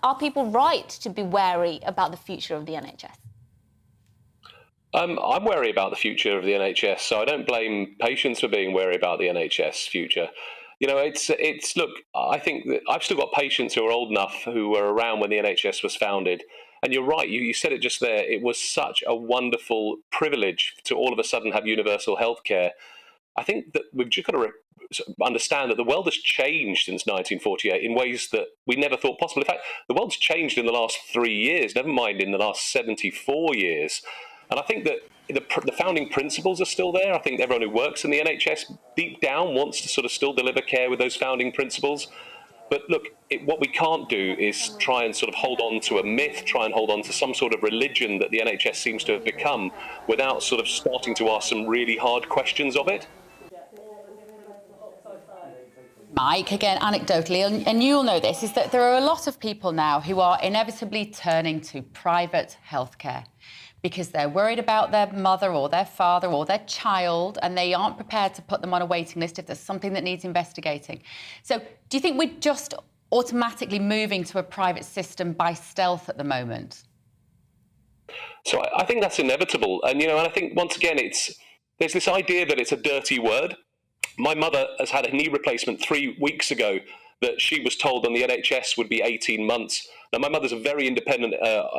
Are people right to be wary about the future of the NHS? I'm wary about the future of the NHS, so I don't blame patients for being wary about the NHS future. You know, it's look, I think that I've still got patients who are old enough who were around when the NHS was founded. And you're right, you said it just there. It was such a wonderful privilege to all of a sudden have universal health care. I think that we've just got to understand that the world has changed since 1948 in ways that we never thought possible. In fact, the world's changed in the last 3 years, never mind in the last 74 years. And I think that the founding principles are still there. I think everyone who works in the NHS deep down wants to sort of still deliver care with those founding principles. But look, what we can't do is try and sort of hold on to a myth, try and hold on to some sort of religion that the NHS seems to have become without sort of starting to ask some really hard questions of it. Mike, again, anecdotally, and you'll know this, is that there are a lot of people now who are inevitably turning to private healthcare because they're worried about their mother or their father or their child and they aren't prepared to put them on a waiting list if there's something that needs investigating. So do you think we're just automatically moving to a private system by stealth at the moment? So I think that's inevitable. And, you know, and I think, once again, there's this idea that it's a dirty word. My mother has had a knee replacement 3 weeks ago that she was told on the NHS would be 18 months. Now, my mother's a very independent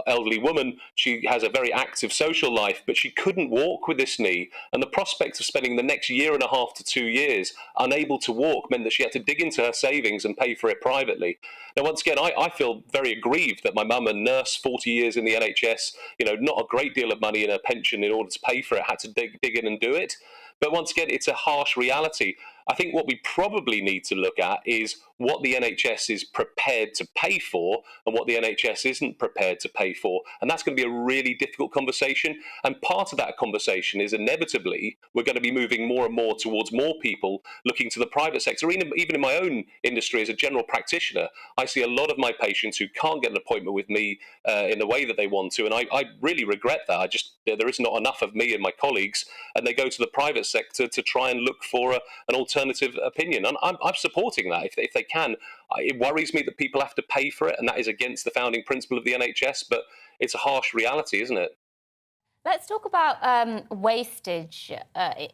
elderly woman. She has a very active social life, but she couldn't walk with this knee. And the prospect of spending the next 1.5 to 2 years unable to walk meant that she had to dig into her savings and pay for it privately. Now, once again, I feel very aggrieved that my mum, a nurse, 40 years in the NHS, you know, not a great deal of money in her pension in order to pay for it, had to dig in and do it. But once again, it's a harsh reality. I think what we probably need to look at is what the NHS is prepared to pay for and what the NHS isn't prepared to pay for. And that's going to be a really difficult conversation. And part of that conversation is inevitably we're going to be moving more and more towards more people looking to the private sector. Even in my own industry as a general practitioner, I see a lot of my patients who can't get an appointment with me in the way that they want to. And I really regret that. There is not enough of me and my colleagues, and they go to the private sector to try and look for an alternative opinion. And I'm supporting that if they can. It worries me that people have to pay for it, and that is against the founding principle of the NHS, but it's a harsh reality, isn't it? Let's talk about wastage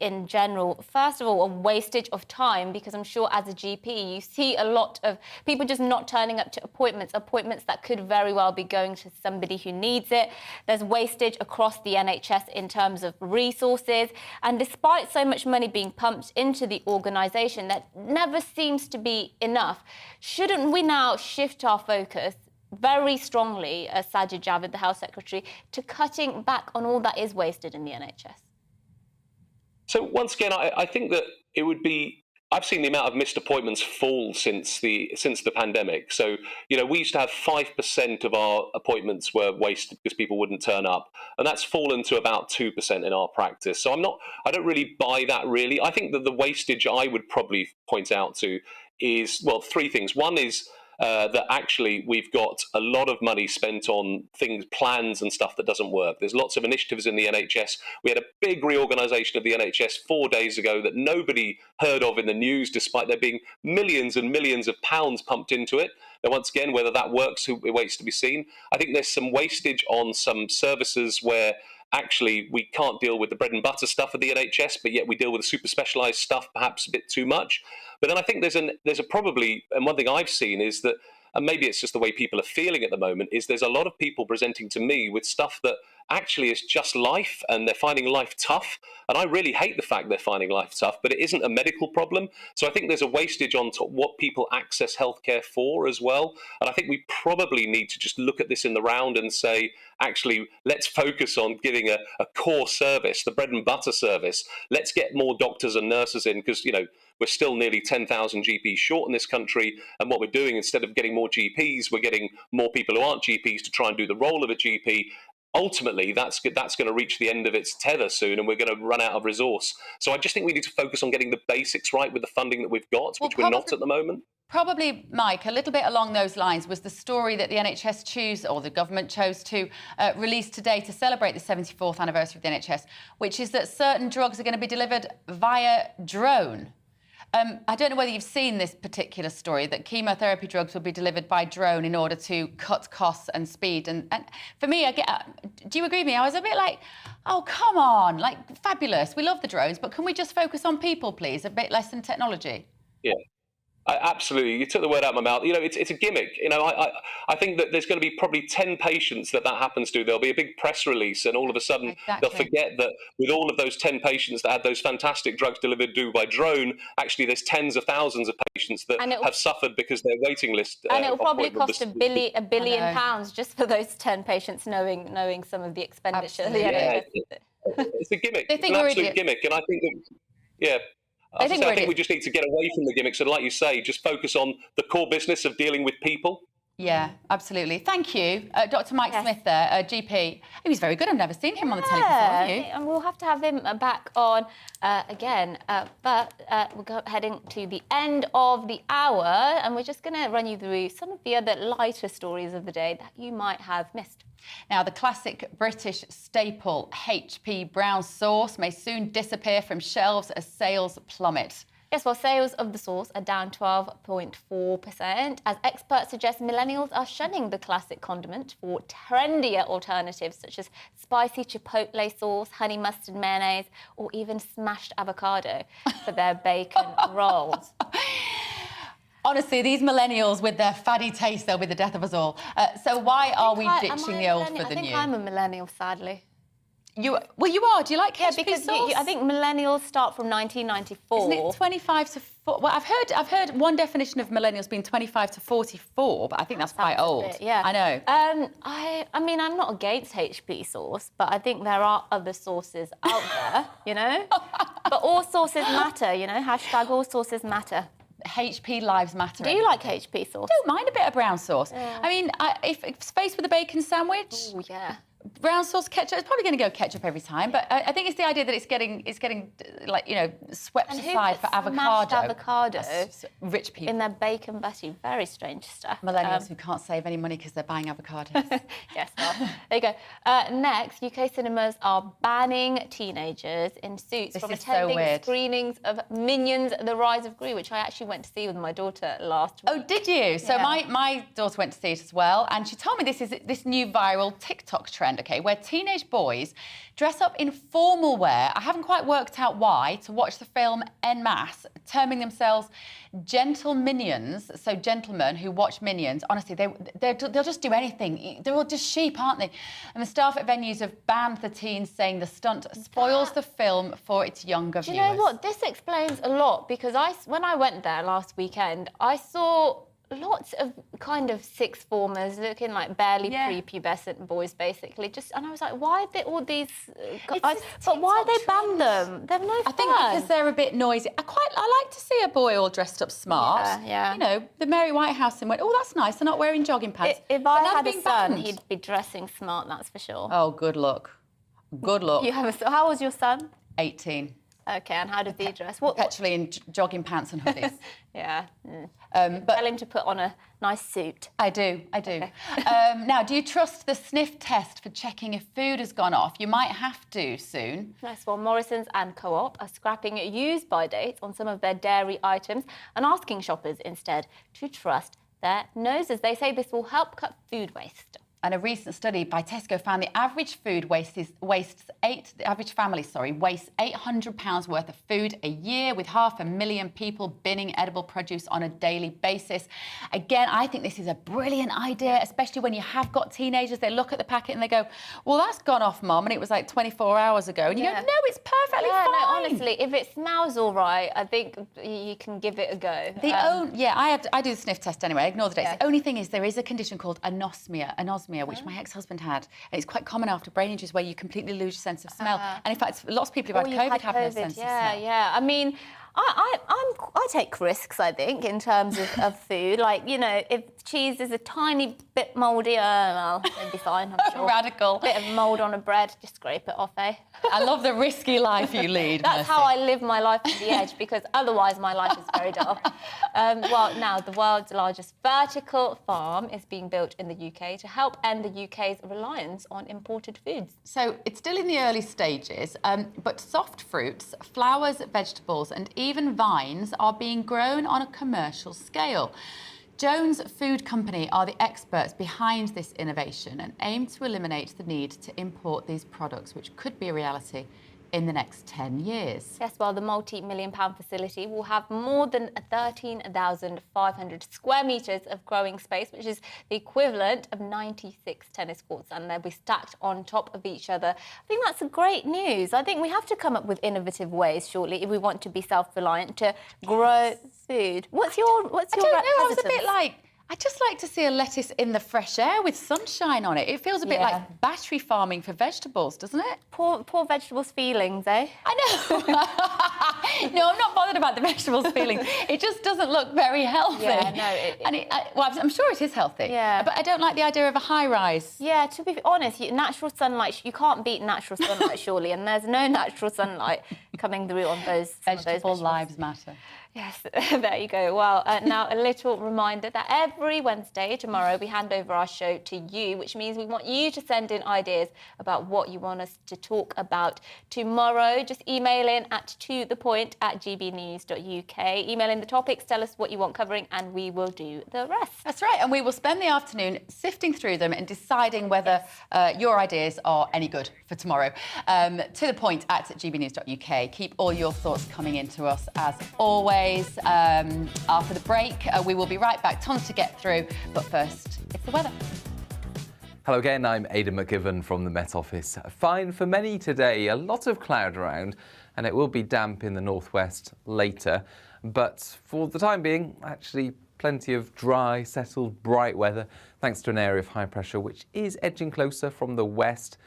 in general. First of all, a wastage of time, because I'm sure as a GP, you see a lot of people just not turning up to appointments that could very well be going to somebody who needs it. There's wastage across the NHS in terms of resources. And despite so much money being pumped into the organisation, that never seems to be enough. Shouldn't we now shift our focus very strongly, as Sajid Javid, the Health Secretary, to cutting back on all that is wasted in the NHS? So once again, I think that it would be. I've seen the amount of missed appointments fall since the pandemic. So, we used to have 5% of our appointments were wasted because people wouldn't turn up, and that's fallen to about 2% in our practice. So I don't really buy that really. I think that the wastage I would probably point out to is, well, three things. One is that actually we've got a lot of money spent on plans and stuff that doesn't work. There's lots of initiatives in the NHS. We had a big reorganisation of the NHS 4 days ago that nobody heard of in the news, despite there being millions and millions of pounds pumped into it. Now, once again, whether that works, it waits to be seen. I think there's some wastage on some services where actually we can't deal with the bread and butter stuff of the NHS, but yet we deal with the super specialised stuff perhaps a bit too much. But then I think there's a probably, and one thing I've seen is that, and maybe it's just the way people are feeling at the moment, is there's a lot of people presenting to me with stuff that actually is just life, and they're finding life tough. And I really hate the fact they're finding life tough, but it isn't a medical problem. So I think there's a wastage on what people access healthcare for as well. And I think we probably need to just look at this in the round and say, actually, let's focus on giving a core service, the bread and butter service. Let's get more doctors and nurses in, because, we're still nearly 10,000 GPs short in this country. And what we're doing, instead of getting more GPs, we're getting more people who aren't GPs to try and do the role of a GP. Ultimately, that's going to reach the end of its tether soon, and we're going to run out of resource. So I just think we need to focus on getting the basics right with the funding that we've got, which we're not at the moment. Probably, Mike, a little bit along those lines was the story that the NHS the government chose to release today to celebrate the 74th anniversary of the NHS, which is that certain drugs are going to be delivered via drone. I don't know whether you've seen this particular story, that chemotherapy drugs will be delivered by drone in order to cut costs and speed. And for me, do you agree with me? I was a bit like, oh, come on, fabulous. We love the drones, but can we just focus on people, please? A bit less than technology. Yeah. Absolutely, you took the word out of my mouth. It's a gimmick. I think that there's going to be probably 10 patients that happens to. There'll be a big press release, and all of a sudden they'll forget that with all of those 10 patients that had those fantastic drugs delivered by drone, actually there's tens of thousands of patients that have suffered because their waiting list. And it'll probably cost a billion pounds just for those 10 patients, knowing some of the expenditure. It's a gimmick. They think it's an we're absolute idiots. gimmick, and I think that I think we just need to get away from the gimmicks and, like you say, just focus on the core business of dealing with people. Yeah, absolutely. Thank you. Dr. Mike Smith there, GP. He was very good. I've never seen him on the telly before, have you? And we'll have to have him back on again. But we're heading to the end of the hour, and we're just going to run you through some of the other lighter stories of the day that you might have missed. Now, the classic British staple HP brown sauce may soon disappear from shelves as sales plummet. Yes, well, sales of the sauce are down 12.4%, as experts suggest millennials are shunning the classic condiment for trendier alternatives such as spicy chipotle sauce, honey mustard mayonnaise, or even smashed avocado for their bacon rolls. Honestly, these millennials with their faddy taste, they'll be the death of us all. So why are we ditching the old for the new? I think I'm a millennial, sadly. You are. Do you like HP because sauce? I think millennials start from 1994. Isn't it 25 to 40? Well, I've heard one definition of millennials being 25 to 44, but I think that's quite old. Yeah, I know. I mean, I'm not against HP sauce, but I think there are other sauces out there, But all sauces matter, Hashtag all sauces matter. HP lives matter. Do you like HP sauce? I don't mind a bit of brown sauce. Yeah. I mean, if it's faced with a bacon sandwich, oh yeah, brown sauce, ketchup. It's probably going to go ketchup every time, but I think it's the idea that it's getting swept aside for avocado. Avocado. Rich people in their bacon butty. Very strange stuff. Millennials who can't save any money because they're buying avocados. Yes. Well, there you go. Next, UK cinemas are banning teenagers in suits from attending screenings of Minions: The Rise of Gru, which I actually went to see with my daughter last week. Oh, did you? So my daughter went to see it as well, and she told me this is this new viral TikTok trend. Okay, where teenage boys dress up in formal wear. I haven't quite worked out why, to watch the film en masse, terming themselves gentle minions. So gentlemen who watch Minions, honestly, they'll just do anything. They're all just sheep, aren't they? And the staff at venues have banned the teens, saying the stunt spoils the film for its younger viewers. Do you know what? This explains a lot, because when I went there last weekend, I saw lots of kind of sixth formers looking like barely prepubescent boys, basically. And I was like, why are they all these guys? But why they ban them? They're no fun. I think because they're a bit noisy. I like to see a boy all dressed up smart. Yeah. You know, the Mary Whitehouse and went, oh, that's nice. They're not wearing jogging pants. If I had a son, he'd be dressing smart, that's for sure. Oh, good luck. Good luck. How old's your son? 18. Okay, and how does he dress? Perpetually in jogging pants and hoodies. Yeah. But tell him to put on a nice suit. I do. Okay. Now, do you trust the sniff test for checking if food has gone off? You might have to soon. Nice one. Morrison's and Co-op are scrapping use-by dates on some of their dairy items and asking shoppers instead to trust their noses. They say this will help cut food waste. And a recent study by Tesco found the average food wastes £800 worth of food a year, with 500,000 people binning edible produce on a daily basis. Again, I think this is a brilliant idea, especially when you have got teenagers. They look at the packet and they go, well, that's gone off, Mum, and it was like 24 hours ago. And you go, no, it's perfectly fine. No, honestly, if it smells all right, I think you can give it a go. I do the sniff test anyway. Ignore the dates. The only thing is there is a condition called anosmia, which my ex-husband had. And it's quite common after brain injuries where you completely lose your sense of smell. And in fact, lots of people who've had COVID have no sense of smell. Yeah. I mean, I take risks, I think, in terms of food. Like, you know, if cheese is a tiny bit mouldy, well, it'll be fine, I'm sure. Radical. Bit of mould on a bread, just scrape it off, eh? I love the risky life you lead. That's how I live my life on the edge, because otherwise my life is very dull. Well, now, the world's largest vertical farm is being built in the UK to help end the UK's reliance on imported foods. So it's still in the early stages, but soft fruits, flowers, vegetables and even vines are being grown on a commercial scale. Jones Food Company are the experts behind this innovation and aim to eliminate the need to import these products, which could be a reality in the next 10 years. Yes, well, the multi-million-pound facility will have more than 13,500 square metres of growing space, which is the equivalent of 96 tennis courts, and they'll be stacked on top of each other. I think that's great news. I think we have to come up with innovative ways, shortly, if we want to be self-reliant, to grow food. What's your I don't know, I was a bit like, I just like to see a lettuce in the fresh air with sunshine on it. It feels a bit like battery farming for vegetables, doesn't it? Poor vegetables' feelings, eh? I know. No, I'm not bothered about the vegetables' feelings. It just doesn't look very healthy. Yeah, no. Well, I'm sure it is healthy. Yeah. But I don't like the idea of a high-rise. Yeah, to be honest, natural sunlight, you can't beat natural sunlight, surely, and there's no natural sunlight coming through on those Vegetable lives matter. Yes, there you go. Well, now a little reminder that every Wednesday, tomorrow, we hand over our show to you, which means we want you to send in ideas about what you want us to talk about tomorrow. Just email in at tothepoint@gbnews.uk. Email in the topics, tell us what you want covering, and we will do the rest. That's right, and we will spend the afternoon sifting through them and deciding whether your ideas are any good for tomorrow. tothepoint@gbnews.uk. Keep all your thoughts coming in to us as always. After the break, we will be right back. Tons to get through, but first, it's the weather. Hello again, I'm Aidan McGivern from the Met Office. Fine for many today, a lot of cloud around, and it will be damp in the northwest later. But for the time being, actually plenty of dry, settled, bright weather, thanks to an area of high pressure which is edging closer from the west.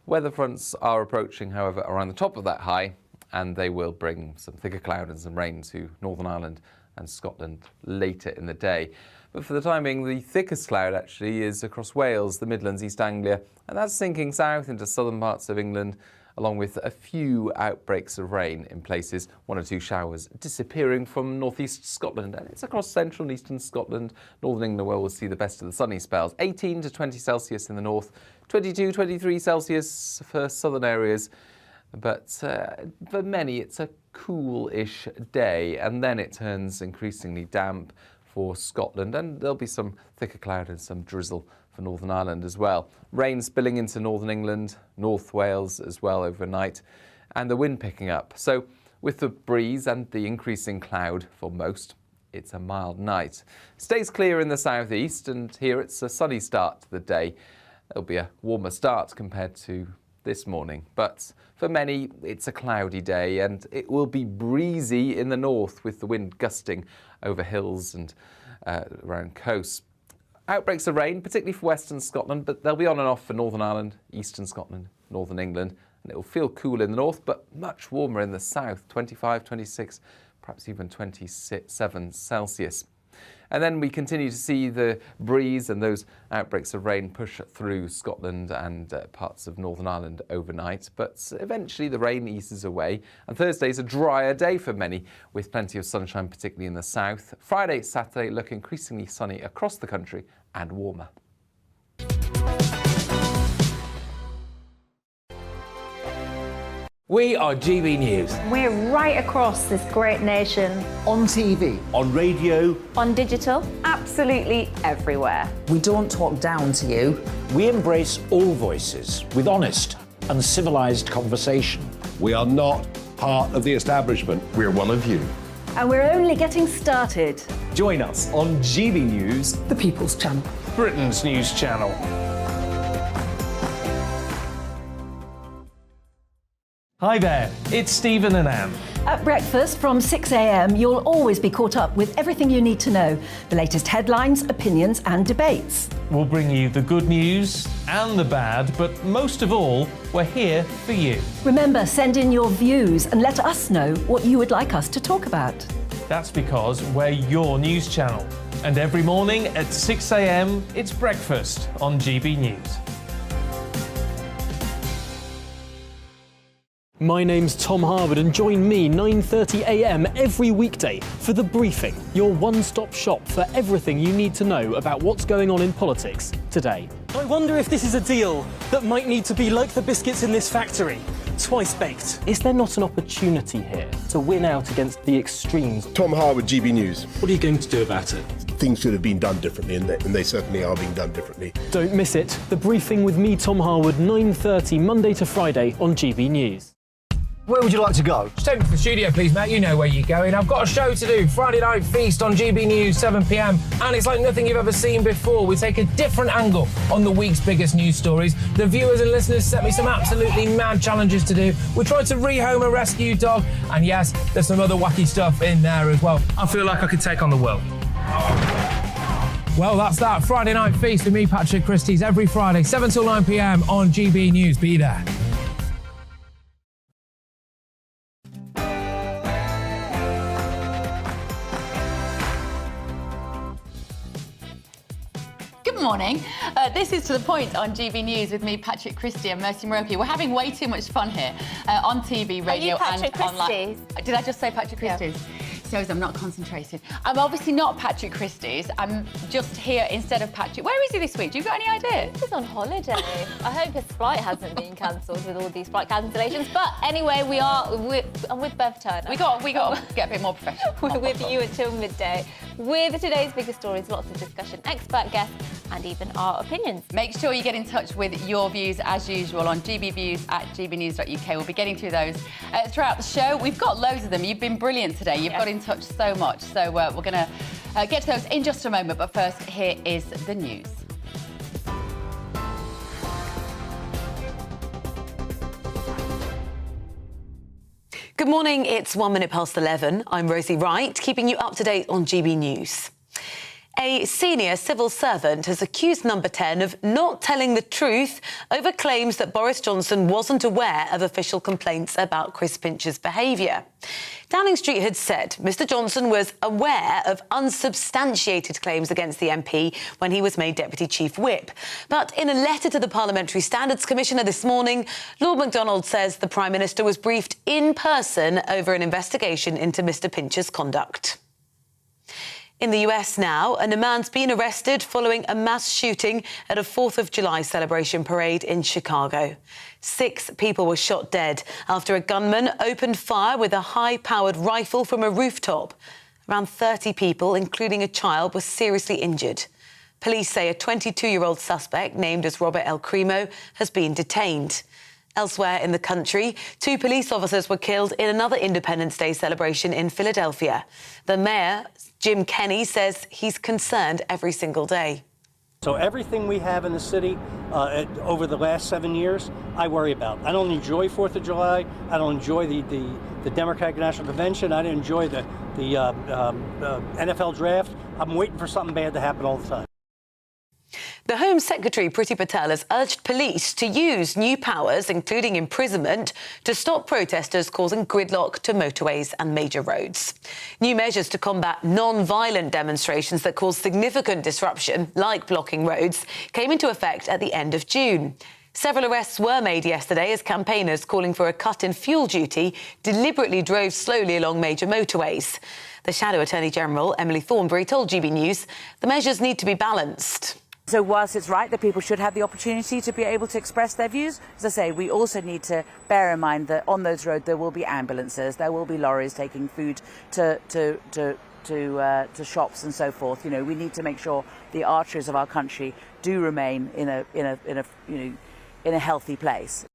Weather fronts are approaching, however, around the top of that high, and they will bring some thicker cloud and some rain to Northern Ireland and Scotland later in the day. But for the time being, the thickest cloud actually is across Wales, the Midlands, East Anglia, and that's sinking south into southern parts of England, along with a few outbreaks of rain in places, 1 or 2 showers disappearing from northeast Scotland. And it's across central and eastern Scotland, northern England where we'll see the best of the sunny spells. 18 to 20 Celsius in the north, 22, 23 Celsius for southern areas. But for many, it's a cool-ish day, and then it turns increasingly damp for Scotland, and there'll be some thicker cloud and some drizzle for Northern Ireland as well. Rain spilling into northern England, North Wales as well overnight, and the wind picking up. So with the breeze and the increasing cloud for most, it's a mild night. Stays clear in the southeast, and here it's a sunny start to the day. There'll be a warmer start compared to this morning, but for many it's a cloudy day, and it will be breezy in the north with the wind gusting over hills and around coasts. Outbreaks of rain, particularly for western Scotland, but they'll be on and off for Northern Ireland, eastern Scotland, northern England, and it will feel cool in the north, but much warmer in the south, 25, 26, perhaps even 27 Celsius. And then we continue to see the breeze and those outbreaks of rain push through Scotland and parts of Northern Ireland overnight. But eventually the rain eases away. And Thursday's a drier day for many, with plenty of sunshine, particularly in the south. Friday, Saturday look increasingly sunny across the country and warmer. We are GB News. We're right across this great nation. On TV. On radio. On digital. Absolutely everywhere. We don't talk down to you. We embrace all voices with honest and civilised conversation. We are not part of the establishment. We're one of you. And we're only getting started. Join us on GB News, The People's Channel. Britain's news channel. Hi there, it's Stephen and Anne. At breakfast from 6 a.m, you'll always be caught up with everything you need to know, the latest headlines, opinions and debates. We'll bring you the good news and the bad, but most of all, we're here for you. Remember, send in your views and let us know what you would like us to talk about. That's because we're your news channel. And every morning at 6 a.m, it's breakfast on GB News. My name's Tom Harwood and join me 9:30 a.m. every weekday for The Briefing, your one-stop shop for everything you need to know about what's going on in politics today. I wonder if this is a deal that might need to be like the biscuits in this factory, twice baked. Is there not an opportunity here to win out against the extremes? Tom Harwood, GB News. What are you going to do about it? Things should have been done differently, and they certainly are being done differently. Don't miss it. The Briefing with me, Tom Harwood, 9:30 Monday to Friday on GB News. Where would you like to go? Just take me to the studio, please, Matt. You know where you're going. I've got a show to do. Friday Night Feast on GB News, 7 p.m. And it's like nothing you've ever seen before. We take a different angle on the week's biggest news stories. The viewers and listeners set me some absolutely mad challenges to do. We tried to rehome a rescue dog. And yes, there's some other wacky stuff in there as well. I feel like I could take on the world. Well, that's that. Friday Night Feast with me, Patrick Christie's, every Friday, 7 till 9 p.m. on GB News. Be there. Good morning. This is To The Point on GB News with me, Patrick Christie and Mercy Moroki. We're having way too much fun here on TV, radio and online. Did I just say Patrick Christie's? Yeah. Shows I'm not concentrated. I'm obviously not Patrick Christie's. I'm just here instead of Patrick. Where is he this week? Do you got any idea? He's on holiday. I hope his flight hasn't been cancelled with all these flight cancellations. But anyway, I'm with Bev Turner. We got to get a bit more professional. We're with you until midday with today's biggest stories, lots of discussion, expert guests, and even our opinions. Make sure you get in touch with your views as usual on gbviews@gbnews.uk. We'll be getting through those throughout the show. We've got loads of them. You've been brilliant today. You've got in touch so much. So we're going to get to those in just a moment. But first, here is the news. Good morning, it's 1 minute past 11. I'm Rosie Wright, keeping you up to date on GB News. A senior civil servant has accused Number 10 of not telling the truth over claims that Boris Johnson wasn't aware of official complaints about Chris Pincher's behaviour. Downing Street had said Mr Johnson was aware of unsubstantiated claims against the MP when he was made Deputy Chief Whip. But in a letter to the Parliamentary Standards Commissioner this morning, Lord MacDonald says the Prime Minister was briefed in person over an investigation into Mr Pincher's conduct. In the US now, and a man's been arrested following a mass shooting at a 4th of July celebration parade in Chicago. 6 people were shot dead after a gunman opened fire with a high-powered rifle from a rooftop. Around 30 people, including a child, were seriously injured. Police say a 22-year-old suspect, named as Robert El Crimo, has been detained. Elsewhere in the country, 2 police officers were killed in another Independence Day celebration in Philadelphia. The mayor, Jim Kenney, says he's concerned every single day. So everything we have in the city over the last 7 years, I worry about. I don't enjoy 4th of July. I don't enjoy the Democratic National Convention. I don't enjoy the the NFL draft. I'm waiting for something bad to happen all the time. The Home Secretary, Priti Patel, has urged police to use new powers, including imprisonment, to stop protesters causing gridlock to motorways and major roads. New measures to combat non-violent demonstrations that cause significant disruption, like blocking roads, came into effect at the end of June. Several arrests were made yesterday as campaigners calling for a cut in fuel duty deliberately drove slowly along major motorways. The Shadow Attorney General, Emily Thornberry, told GB News the measures need to be balanced. So whilst it's right that people should have the opportunity to be able to express their views, as I say, we also need to bear in mind that on those roads there will be ambulances, there will be lorries taking food to shops and so forth. You know, we need to make sure the arteries of our country do remain in a healthy place.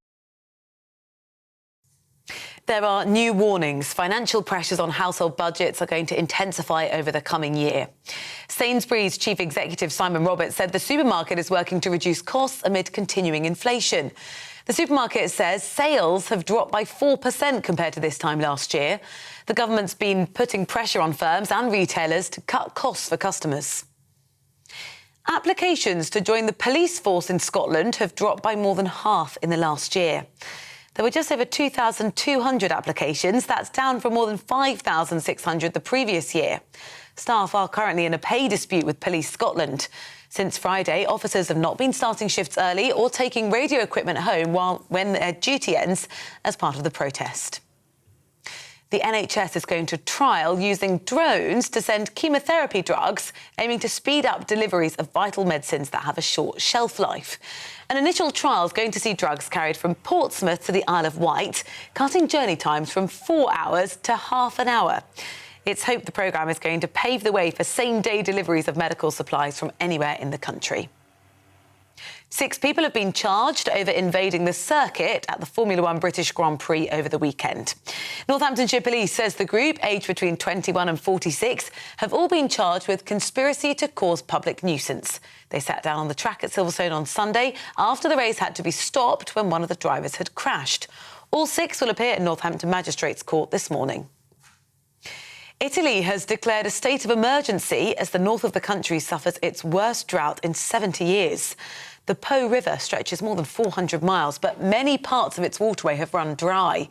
There are new warnings. Financial pressures on household budgets are going to intensify over the coming year. Sainsbury's Chief Executive Simon Roberts said the supermarket is working to reduce costs amid continuing inflation. The supermarket says sales have dropped by 4% compared to this time last year. The government's been putting pressure on firms and retailers to cut costs for customers. Applications to join the police force in Scotland have dropped by more than half in the last year. There were just over 2,200 applications. That's down from more than 5,600 the previous year. Staff are currently in a pay dispute with Police Scotland. Since Friday, officers have not been starting shifts early or taking radio equipment home when their duty ends as part of the protest. The NHS is going to trial using drones to send chemotherapy drugs, aiming to speed up deliveries of vital medicines that have a short shelf life. An initial trial is going to see drugs carried from Portsmouth to the Isle of Wight, cutting journey times from 4 hours to half an hour. It's hoped the programme is going to pave the way for same-day deliveries of medical supplies from anywhere in the country. 6 people have been charged over invading the circuit at the Formula 1 British Grand Prix over the weekend. Northamptonshire Police says the group, aged between 21 and 46, have all been charged with conspiracy to cause public nuisance. They sat down on the track at Silverstone on Sunday after the race had to be stopped when one of the drivers had crashed. All 6 will appear in Northampton Magistrates Court this morning. Italy has declared a state of emergency as the north of the country suffers its worst drought in 70 years. The Po River stretches more than 400 miles, but many parts of its waterway have run dry.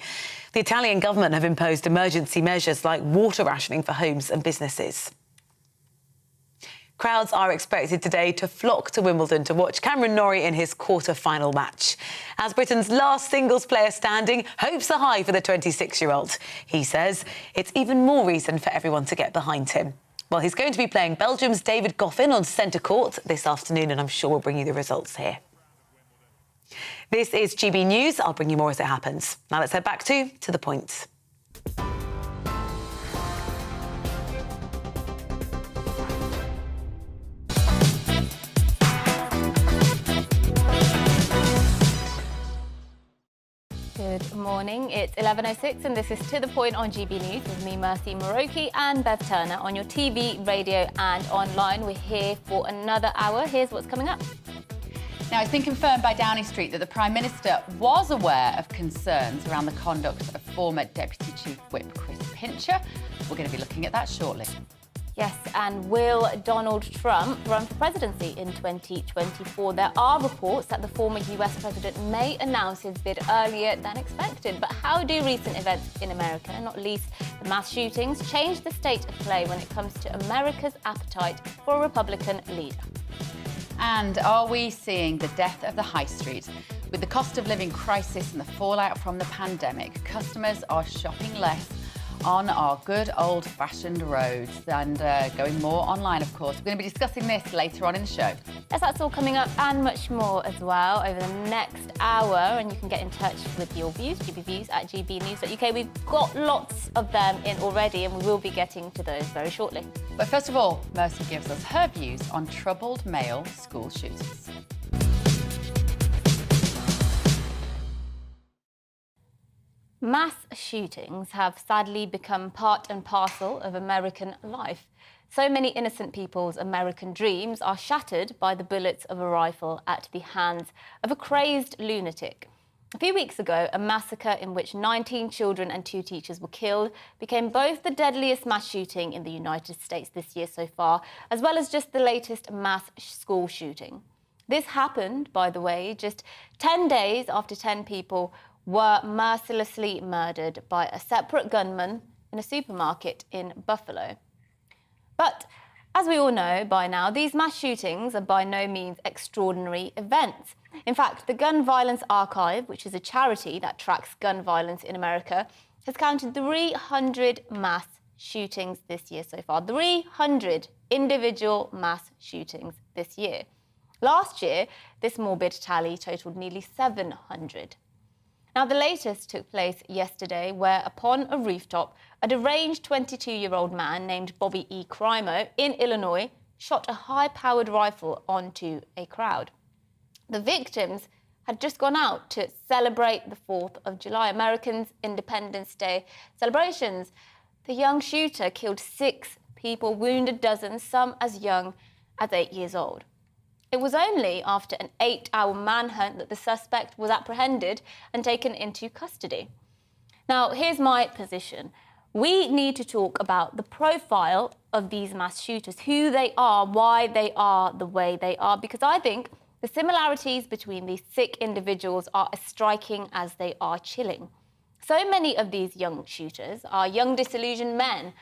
The Italian government have imposed emergency measures like water rationing for homes and businesses. Crowds are expected today to flock to Wimbledon to watch Cameron Norrie in his quarter-final match. As Britain's last singles player standing, hopes are high for the 26-year-old. He says it's even more reason for everyone to get behind him. Well, he's going to be playing Belgium's David Goffin on centre court this afternoon, and I'm sure we'll bring you the results here. This is GB News. I'll bring you more as it happens. Now let's head back to the point. Good morning. It's 11:06 and this is To The Point on GB News with me, Mercy Moroki, and Bev Turner on your TV, radio and online. We're here for another hour. Here's what's coming up. Now, it's been confirmed by Downing Street that the Prime Minister was aware of concerns around the conduct of former Deputy Chief Whip Chris Pincher. We're going to be looking at that shortly. Yes, and will Donald Trump run for presidency in 2024? There are reports that the former US president may announce his bid earlier than expected. But how do recent events in America, and not least the mass shootings, change the state of play when it comes to America's appetite for a Republican leader? And are we seeing the death of the high street? With the cost of living crisis and the fallout from the pandemic, customers are shopping less on our good old-fashioned roads and going more online, of course. We're going to be discussing this later on in the show. Yes, that's all coming up and much more as well over the next hour. And you can get in touch with your views, gbviews at gbnews.uk. We've got lots of them in already and we will be getting to those very shortly. But first of all, Mercy gives us her views on troubled male school shooters. Mass shootings have sadly become part and parcel of American life. So many innocent people's American dreams are shattered by the bullets of a rifle at the hands of a crazed lunatic. A few weeks ago, a massacre in which 19 children and 2 teachers were killed became both the deadliest mass shooting in the United States this year so far, as well as just the latest mass school shooting. This happened, by the way, just 10 days after 10 people were mercilessly murdered by a separate gunman in a supermarket in Buffalo. But as we all know by now, these mass shootings are by no means extraordinary events. In fact, the Gun Violence Archive, which is a charity that tracks gun violence in America, has counted 300 mass shootings this year so far. 300 individual mass shootings this year. Last year, this morbid tally totaled nearly 700. Now, the latest took place yesterday, where upon a rooftop, a deranged 22-year-old man named Bobby E. Crimo in Illinois shot a high-powered rifle onto a crowd. The victims had just gone out to celebrate the 4th of July, Americans' Independence Day celebrations. The young shooter killed 6 people, wounded dozens, some as young as 8 years old. It was only after an 8-hour manhunt that the suspect was apprehended and taken into custody. Now, here's my position. We need to talk about the profile of these mass shooters, who they are, why they are the way they are, because I think the similarities between these sick individuals are as striking as they are chilling. So many of these young shooters are young disillusioned men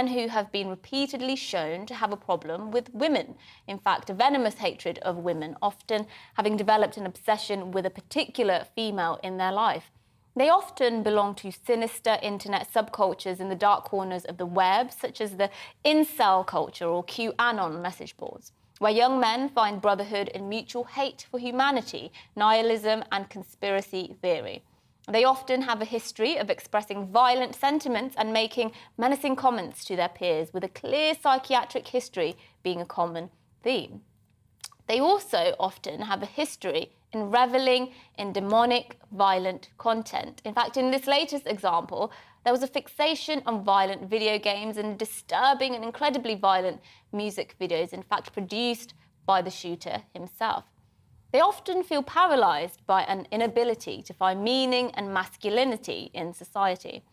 who have been repeatedly shown to have a problem with women. In fact, a venomous hatred of women, often having developed an obsession with a particular female in their life. They often belong to sinister internet subcultures in the dark corners of the web, such as the incel culture or QAnon message boards, where young men find brotherhood in mutual hate for humanity, nihilism and conspiracy theory. They often have a history of expressing violent sentiments and making menacing comments to their peers, with a clear psychiatric history being a common theme. They also often have a history in reveling in demonic, violent content. In fact, in this latest example, there was a fixation on violent video games and disturbing and incredibly violent music videos, in fact, produced by the shooter himself. They often feel paralysed by an inability to find meaning and masculinity in society.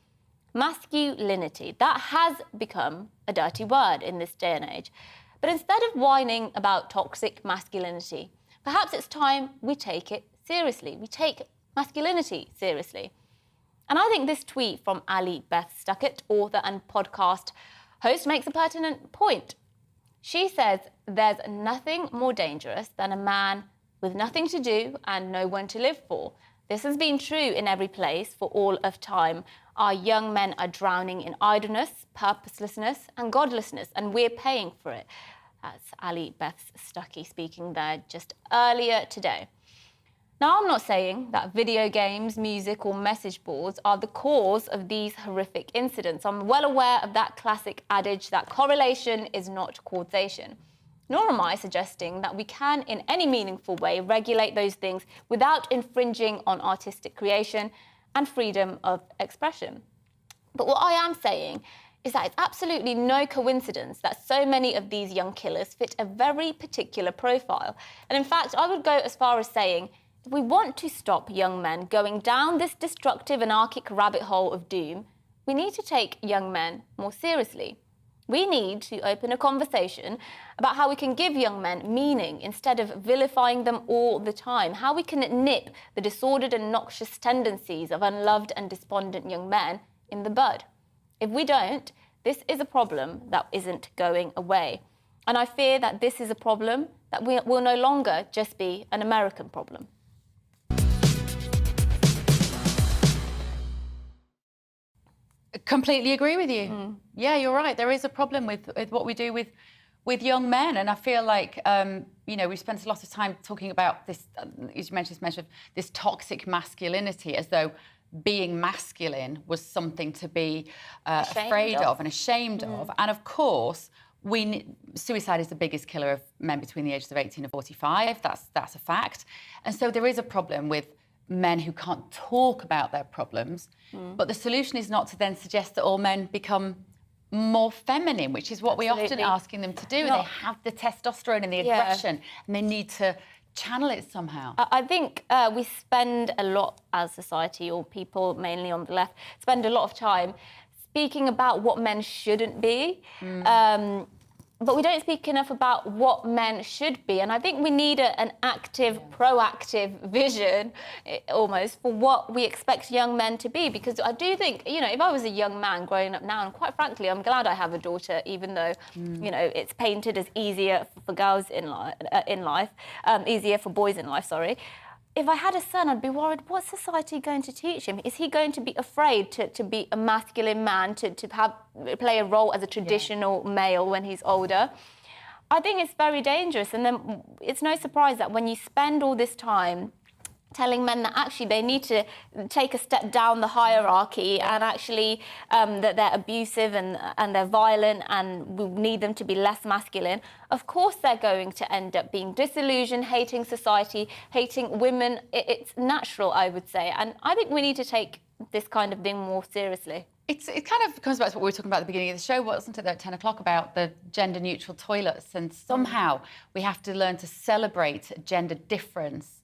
Masculinity, that has become a dirty word in this day and age. But instead of whining about toxic masculinity, perhaps it's time we take it seriously. We take masculinity seriously. And I think this tweet from Ali Beth Stuckett, author and podcast host, makes a pertinent point. She says there's nothing more dangerous than a man with nothing to do and no one to live for. This has been true in every place for all of time. Our young men are drowning in idleness, purposelessness and godlessness, and we're paying for it. That's Ali Beth Stuckey speaking there just earlier today. Now, I'm not saying that video games, music or message boards are the cause of these horrific incidents. I'm well aware of that classic adage that correlation is not causation. Nor am I suggesting that we can, in any meaningful way, regulate those things without infringing on artistic creation and freedom of expression. But what I am saying is that it's absolutely no coincidence that so many of these young killers fit a very particular profile. And in fact, I would go as far as saying, if we want to stop young men going down this destructive anarchic rabbit hole of doom, we need to take young men more seriously. We need to open a conversation about how we can give young men meaning instead of vilifying them all the time, how we can nip the disordered and noxious tendencies of unloved and despondent young men in the bud. If we don't, this is a problem that isn't going away. And I fear that this is a problem that will no longer just be an American problem. Completely agree with you. Yeah, you're right. There is a problem with what we do with young men, and I feel like we spent a lot of time talking about this. As you mentioned, this toxic masculinity, as though being masculine was something to be afraid of and ashamed of. And of course, suicide is the biggest killer of men between the ages of 18 and 45. That's a fact. And so there is a problem with men who can't talk about their problems. But the solution is not to then suggest that all men become more feminine, which is what we're often asking them to do. They have the testosterone and the aggression, and they need to channel it somehow? I think we spend a lot as society, or people mainly on the left, spend a lot of time speaking about what men shouldn't be. But we don't speak enough about what men should be. And I think we need an active, proactive vision, almost, for what we expect young men to be. Because I do think, you know, if I was a young man growing up now, and quite frankly, I'm glad I have a daughter, even though, you know, it's painted as easier for girls in life, easier for boys in life, sorry. If I had a son, I'd be worried, what's society going to teach him? Is he going to be afraid to be a masculine man, to play a role as a traditional male when he's older? I think it's very dangerous. And then it's no surprise that when you spend all this time telling men that actually they need to take a step down the hierarchy and actually that they're abusive and they're violent and we need them to be less masculine, of course they're going to end up being disillusioned, hating society, hating women. It's natural, I would say. And I think we need to take this kind of thing more seriously. It kind of comes back to what we were talking about at the beginning of the show, wasn't it, at 10 o'clock, about the gender-neutral toilets. And somehow we have to learn to celebrate gender difference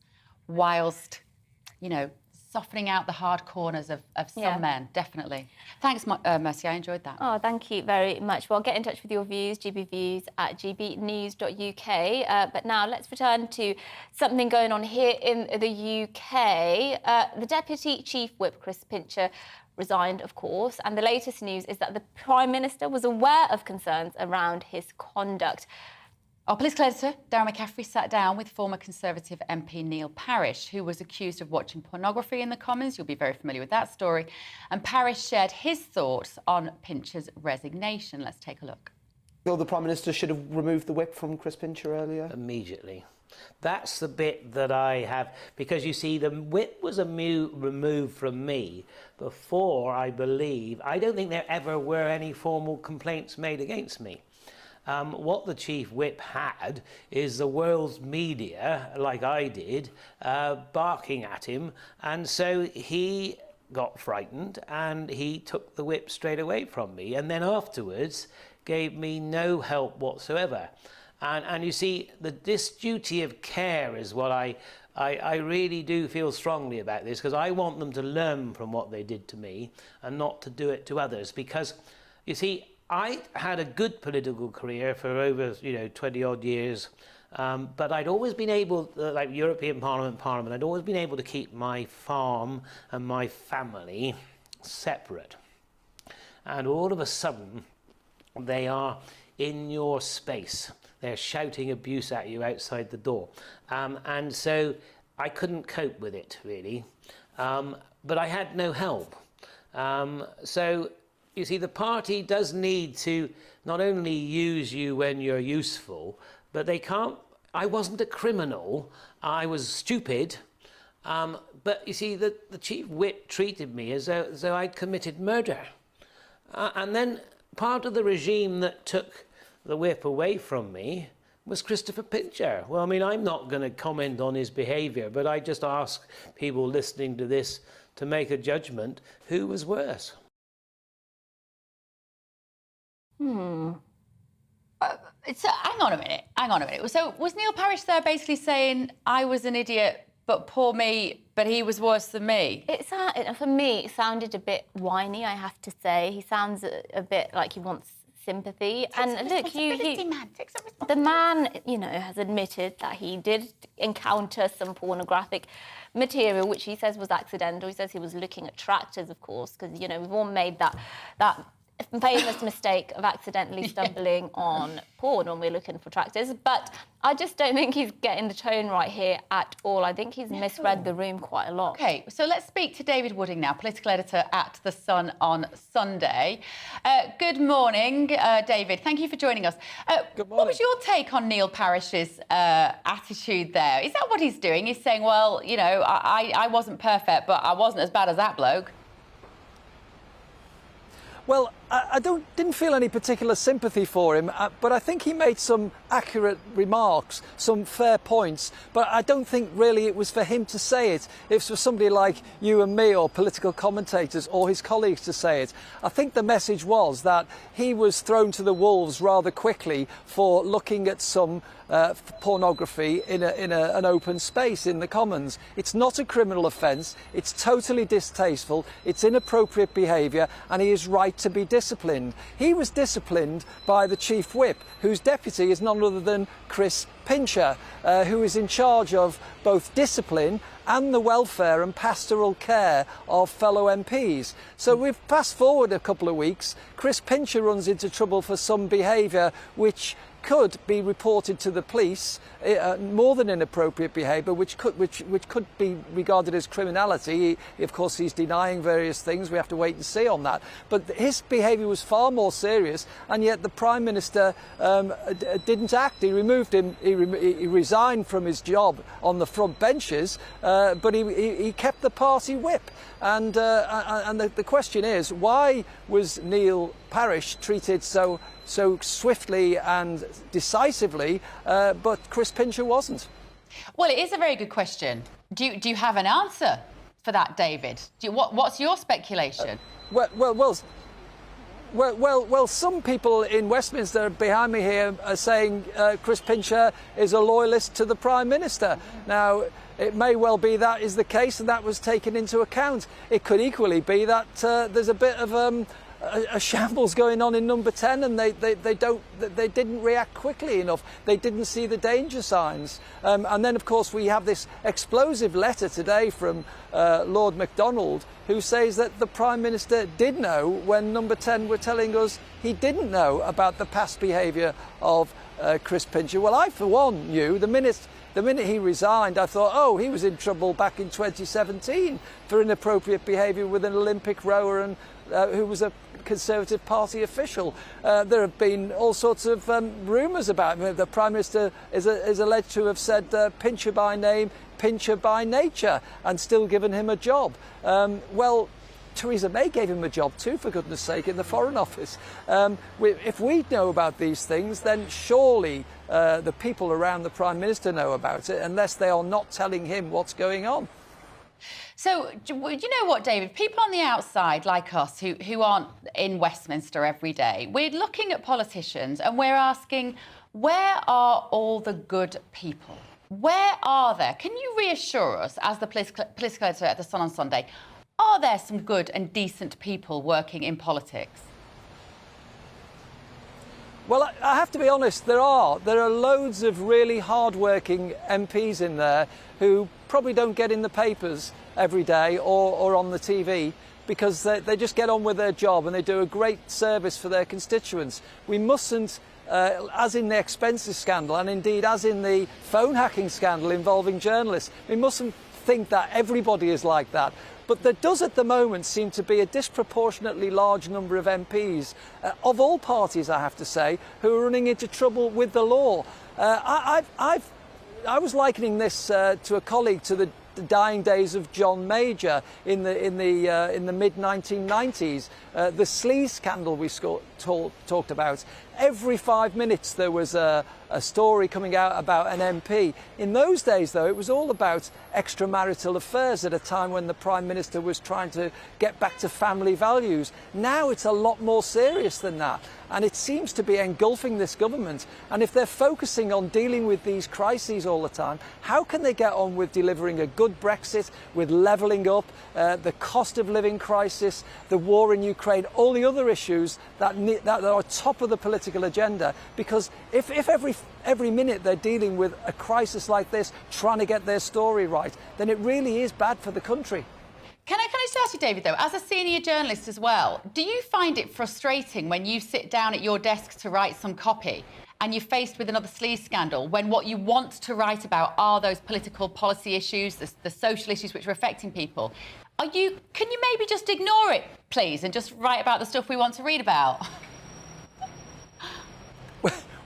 whilst, you know, softening out the hard corners of some men, definitely. Thanks, Mercy, I enjoyed that. Oh, thank you very much. Well, get in touch with your views, gbviews@gbnews.uk. But now let's return to something going on here in the UK. The Deputy Chief Whip, Chris Pincher, resigned, of course, and the latest news is that the Prime Minister was aware of concerns around his conduct. Our political editor, Darren McCaffrey, sat down with former Conservative MP Neil Parish, who was accused of watching pornography in the Commons. You'll be very familiar with that story. And Parish shared his thoughts on Pincher's resignation. Let's take a look. Well, the Prime Minister should have removed the whip from Chris Pincher earlier? Immediately. That's the bit that I have, because you see, the whip was removed from me before, I believe. I don't think there ever were any formal complaints made against me. What the Chief Whip had is the world's media, like I did, barking at him, and so he got frightened and he took the whip straight away from me, and then afterwards gave me no help whatsoever. And you see, this duty of care is what I really do feel strongly about this, because I want them to learn from what they did to me and not to do it to others. Because, you see, I had a good political career for over, 20-odd years, but I'd always been able, like European Parliament, I'd always been able to keep my farm and my family separate. And all of a sudden, they are in your space. They're shouting abuse at you outside the door. And so I couldn't cope with it, really. But I had no help. So, you see, the party does need to not only use you when you're useful, but they can't. I wasn't a criminal. I was stupid. But you see, the Chief Whip treated me as though I'd committed murder. And then part of the regime that took the whip away from me was Christopher Pincher. Well, I mean, I'm not going to comment on his behaviour, but I just ask people listening to this to make a judgment who was worse. Hang on a minute. So was Neil Parish there basically saying I was an idiot, but poor me, but he was worse than me? For me, it sounded a bit whiny, I have to say. He sounds a bit like he wants sympathy. And look, the man, has admitted that he did encounter some pornographic material, which he says was accidental. He says he was looking at tractors, of course, because, we've all made that famous mistake of accidentally stumbling on porn when we're looking for tractors. But I just don't think he's getting the tone right here at all. I think he's misread the room quite a lot. OK, so let's speak to David Wooding now, political editor at The Sun on Sunday. Good morning, David. Thank you for joining us. Good morning. What was your take on Neil Parish's attitude there? Is that what he's doing? He's saying, well, I wasn't perfect, but I wasn't as bad as that bloke. Well, I didn't feel any particular sympathy for him, but I think he made some accurate remarks, some fair points, but I don't think really it was for him to say it. It's for somebody like you and me or political commentators or his colleagues to say it. I think the message was that he was thrown to the wolves rather quickly for looking at some pornography in an open space in the Commons. It's not a criminal offence, it's totally distasteful, it's inappropriate behaviour, and he is right to be disciplined. He was disciplined by the Chief Whip, whose deputy is none other than Chris Pincher, who is in charge of both discipline and the welfare and pastoral care of fellow MPs. So we've fast forward a couple of weeks. Chris Pincher runs into trouble for some behaviour which could be reported to the police, more than inappropriate behaviour, which could be regarded as criminality. Of course, he's denying various things. We have to wait and see on that. But his behaviour was far more serious, and yet the Prime Minister didn't act. He removed him. He resigned from his job on the front benches, but he kept the party whip. And the question is, why was Neil Parish treated so swiftly and decisively, but Chris Pincher wasn't? Well, it is a very good question. Do you have an answer for that, David? What's your speculation? Well, some people in Westminster behind me here are saying Chris Pincher is a loyalist to the Prime Minister. Now, it may well be that is the case and that was taken into account. It could equally be that there's a bit of a shambles going on in number 10 and they didn't react quickly enough. They didn't see the danger signs. And then, of course, we have this explosive letter today from Lord MacDonald, who says that the Prime Minister did know when number 10 were telling us he didn't know about the past behaviour of Chris Pincher. Well, I, for one, knew the minute he resigned. I thought, oh, he was in trouble back in 2017 for inappropriate behaviour with an Olympic rower and who was a Conservative Party official. There have been all sorts of rumours about him. The Prime Minister is alleged to have said Pincher by name, Pincher by nature, and still given him a job. Well, Theresa May gave him a job too, for goodness sake, in the Foreign Office. If we know about these things, then surely the people around the Prime Minister know about it, unless they are not telling him what's going on. So, you know what, David? People on the outside, like us, who aren't in Westminster every day, we're looking at politicians and we're asking, where are all the good people? Where are there? Can you reassure us, as the political editor at The Sun on Sunday, are there some good and decent people working in politics? Well, I have to be honest, there are. There are loads of really hard-working MPs in there who probably don't get in the papers every day or on the TV because they just get on with their job and they do a great service for their constituents. We mustn't, as in the expenses scandal and indeed as in the phone hacking scandal involving journalists, we mustn't think that everybody is like that. But there does at the moment seem to be a disproportionately large number of MPs, of all parties I have to say, who are running into trouble with the law. I was likening this to a colleague to the dying days of John Major in the mid-1990s, the sleaze scandal we talked about. Every 5 minutes there was a story coming out about an MP. In those days, though, it was all about extramarital affairs at a time when the Prime Minister was trying to get back to family values. Now it's a lot more serious than that, and it seems to be engulfing this government. And if they're focusing on dealing with these crises all the time, how can they get on with delivering a good Brexit, with levelling up, the cost of living crisis, the war in Ukraine, all the other issues that are top of the political agenda? Because if every minute they're dealing with a crisis like this, trying to get their story right, then it really is bad for the country. Can I just ask you, David, though, as a senior journalist as well, do you find it frustrating when you sit down at your desk to write some copy and you're faced with another sleaze scandal when what you want to write about are those political policy issues, the social issues which are affecting people? Can you maybe just ignore it, please, and just write about the stuff we want to read about?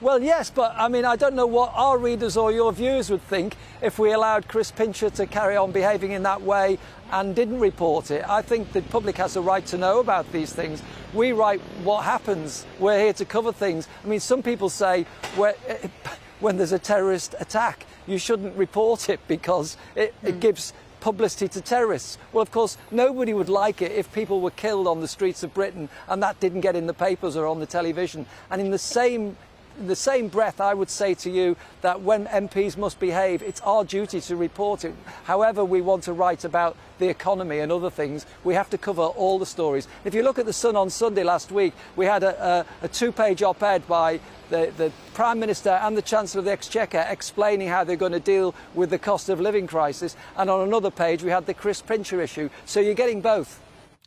Well, yes, but I mean, I don't know what our readers or your viewers would think if we allowed Chris Pincher to carry on behaving in that way and didn't report it. I think the public has a right to know about these things. We write what happens. We're here to cover things. I mean, some people say when there's a terrorist attack, you shouldn't report it because it gives publicity to terrorists. Well, of course, nobody would like it if people were killed on the streets of Britain and that didn't get in the papers or on the television. And in the same breath, I would say to you that when MPs must behave, it's our duty to report it. However we want to write about the economy and other things, we have to cover all the stories. If you look at The Sun on Sunday last week, we had a two-page op-ed by the Prime Minister and the Chancellor of the Exchequer explaining how they're going to deal with the cost of living crisis. And on another page, we had the Chris Pincher issue. So you're getting both.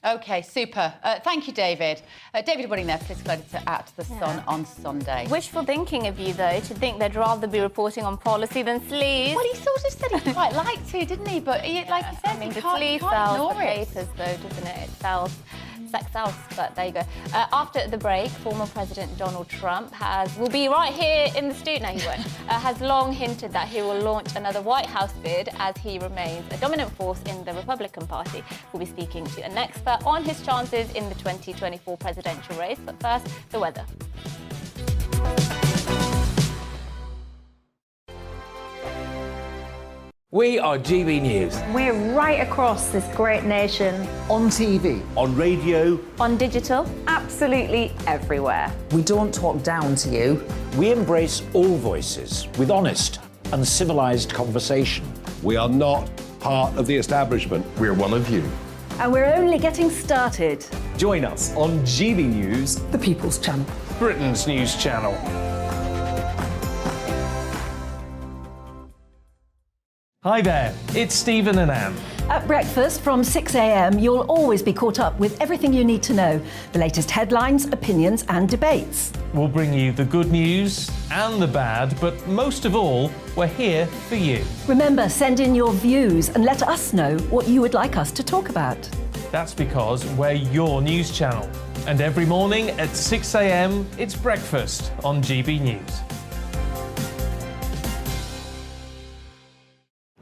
OK, super. Thank you, David. David Wooding there, political editor at The Sun on Sunday. Wishful thinking of you, though, to think they'd rather be reporting on policy than sleaze. Well, he sort of said he'd quite like to, didn't he? But like he said, I mean, the can't sleaze sells ignore the it. papers, though, doesn't it? It sells. Sex sells, but there you go. After the break, former President Donald Trump will be right here in the studio, no he won't, has long hinted that he will launch another White House bid as he remains a dominant force in the Republican Party. We'll be speaking to an expert on his chances in the 2024 presidential race. But first, the weather. We are GB News. We're right across this great nation. On TV. On radio. On digital. Absolutely everywhere. We don't talk down to you. We embrace all voices with honest and civilised conversation. We are not part of the establishment. We're one of you. And we're only getting started. Join us on GB News, The People's Channel. Britain's news channel. Hi there, it's Stephen and Anne. At breakfast from 6 a.m, you'll always be caught up with everything you need to know, the latest headlines, opinions and debates. We'll bring you the good news and the bad, but most of all, we're here for you. Remember, send in your views and let us know what you would like us to talk about. That's because we're your news channel. And every morning at 6 a.m, it's breakfast on GB News.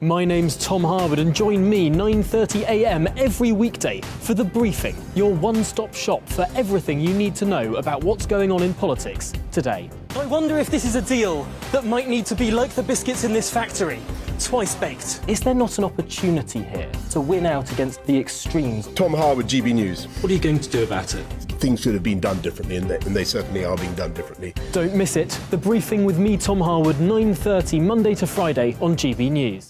My name's Tom Harwood and join me 9:30 a.m. every weekday for The Briefing, your one-stop shop for everything you need to know about what's going on in politics today. I wonder if this is a deal that might need to be like the biscuits in this factory, twice baked. Is there not an opportunity here to win out against the extremes? Tom Harwood, GB News. What are you going to do about it? Things should have been done differently, and they certainly are being done differently. Don't miss it. The Briefing with me, Tom Harwood, 9:30 Monday to Friday on GB News.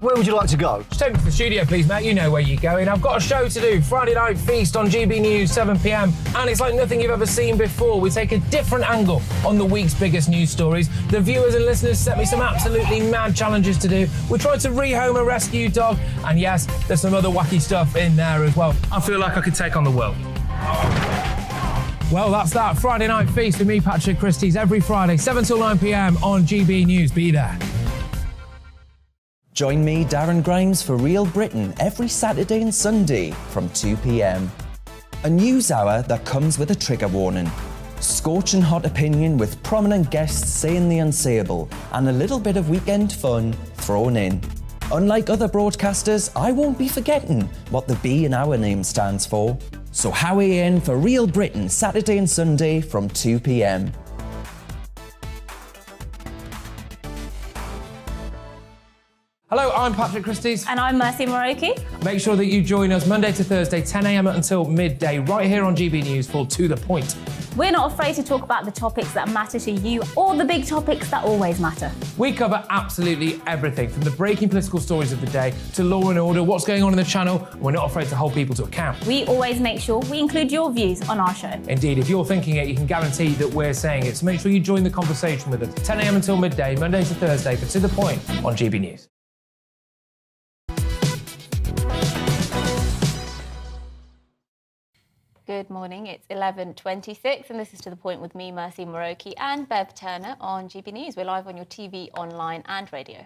Where would you like to go? Just take me to the studio, please, Matt. You know where you're going. I've got a show to do. Friday Night Feast on GB News, 7 p.m. And it's like nothing you've ever seen before. We take a different angle on the week's biggest news stories. The viewers and listeners set me some absolutely mad challenges to do. We tried to rehome a rescue dog. And yes, there's some other wacky stuff in there as well. I feel like I could take on the world. Well, that's that. Friday Night Feast with me, Patrick Christie's, every Friday, 7 till 9 p.m. on GB News. Be there. Join me, Darren Grimes, for Real Britain every Saturday and Sunday from 2 p.m. A news hour that comes with a trigger warning. Scorching hot opinion with prominent guests saying the unsayable and a little bit of weekend fun thrown in. Unlike other broadcasters, I won't be forgetting what the B in our name stands for. So howie in for Real Britain Saturday and Sunday from 2 p.m. Hello, I'm Patrick Christie's. And I'm Mercy Moroki. Make sure that you join us Monday to Thursday, 10 a.m. until midday, right here on GB News for To The Point. We're not afraid to talk about the topics that matter to you or the big topics that always matter. We cover absolutely everything, from the breaking political stories of the day to law and order, what's going on in the channel. We're not afraid to hold people to account. We always make sure we include your views on our show. Indeed, if you're thinking it, you can guarantee that we're saying it. So make sure you join the conversation with us, 10 a.m. until midday, Monday to Thursday, for To The Point on GB News. Good morning, it's 11:26 and this is To The Point with me, Mercy Moroki and Bev Turner on GB News. We're live on your TV, online and radio.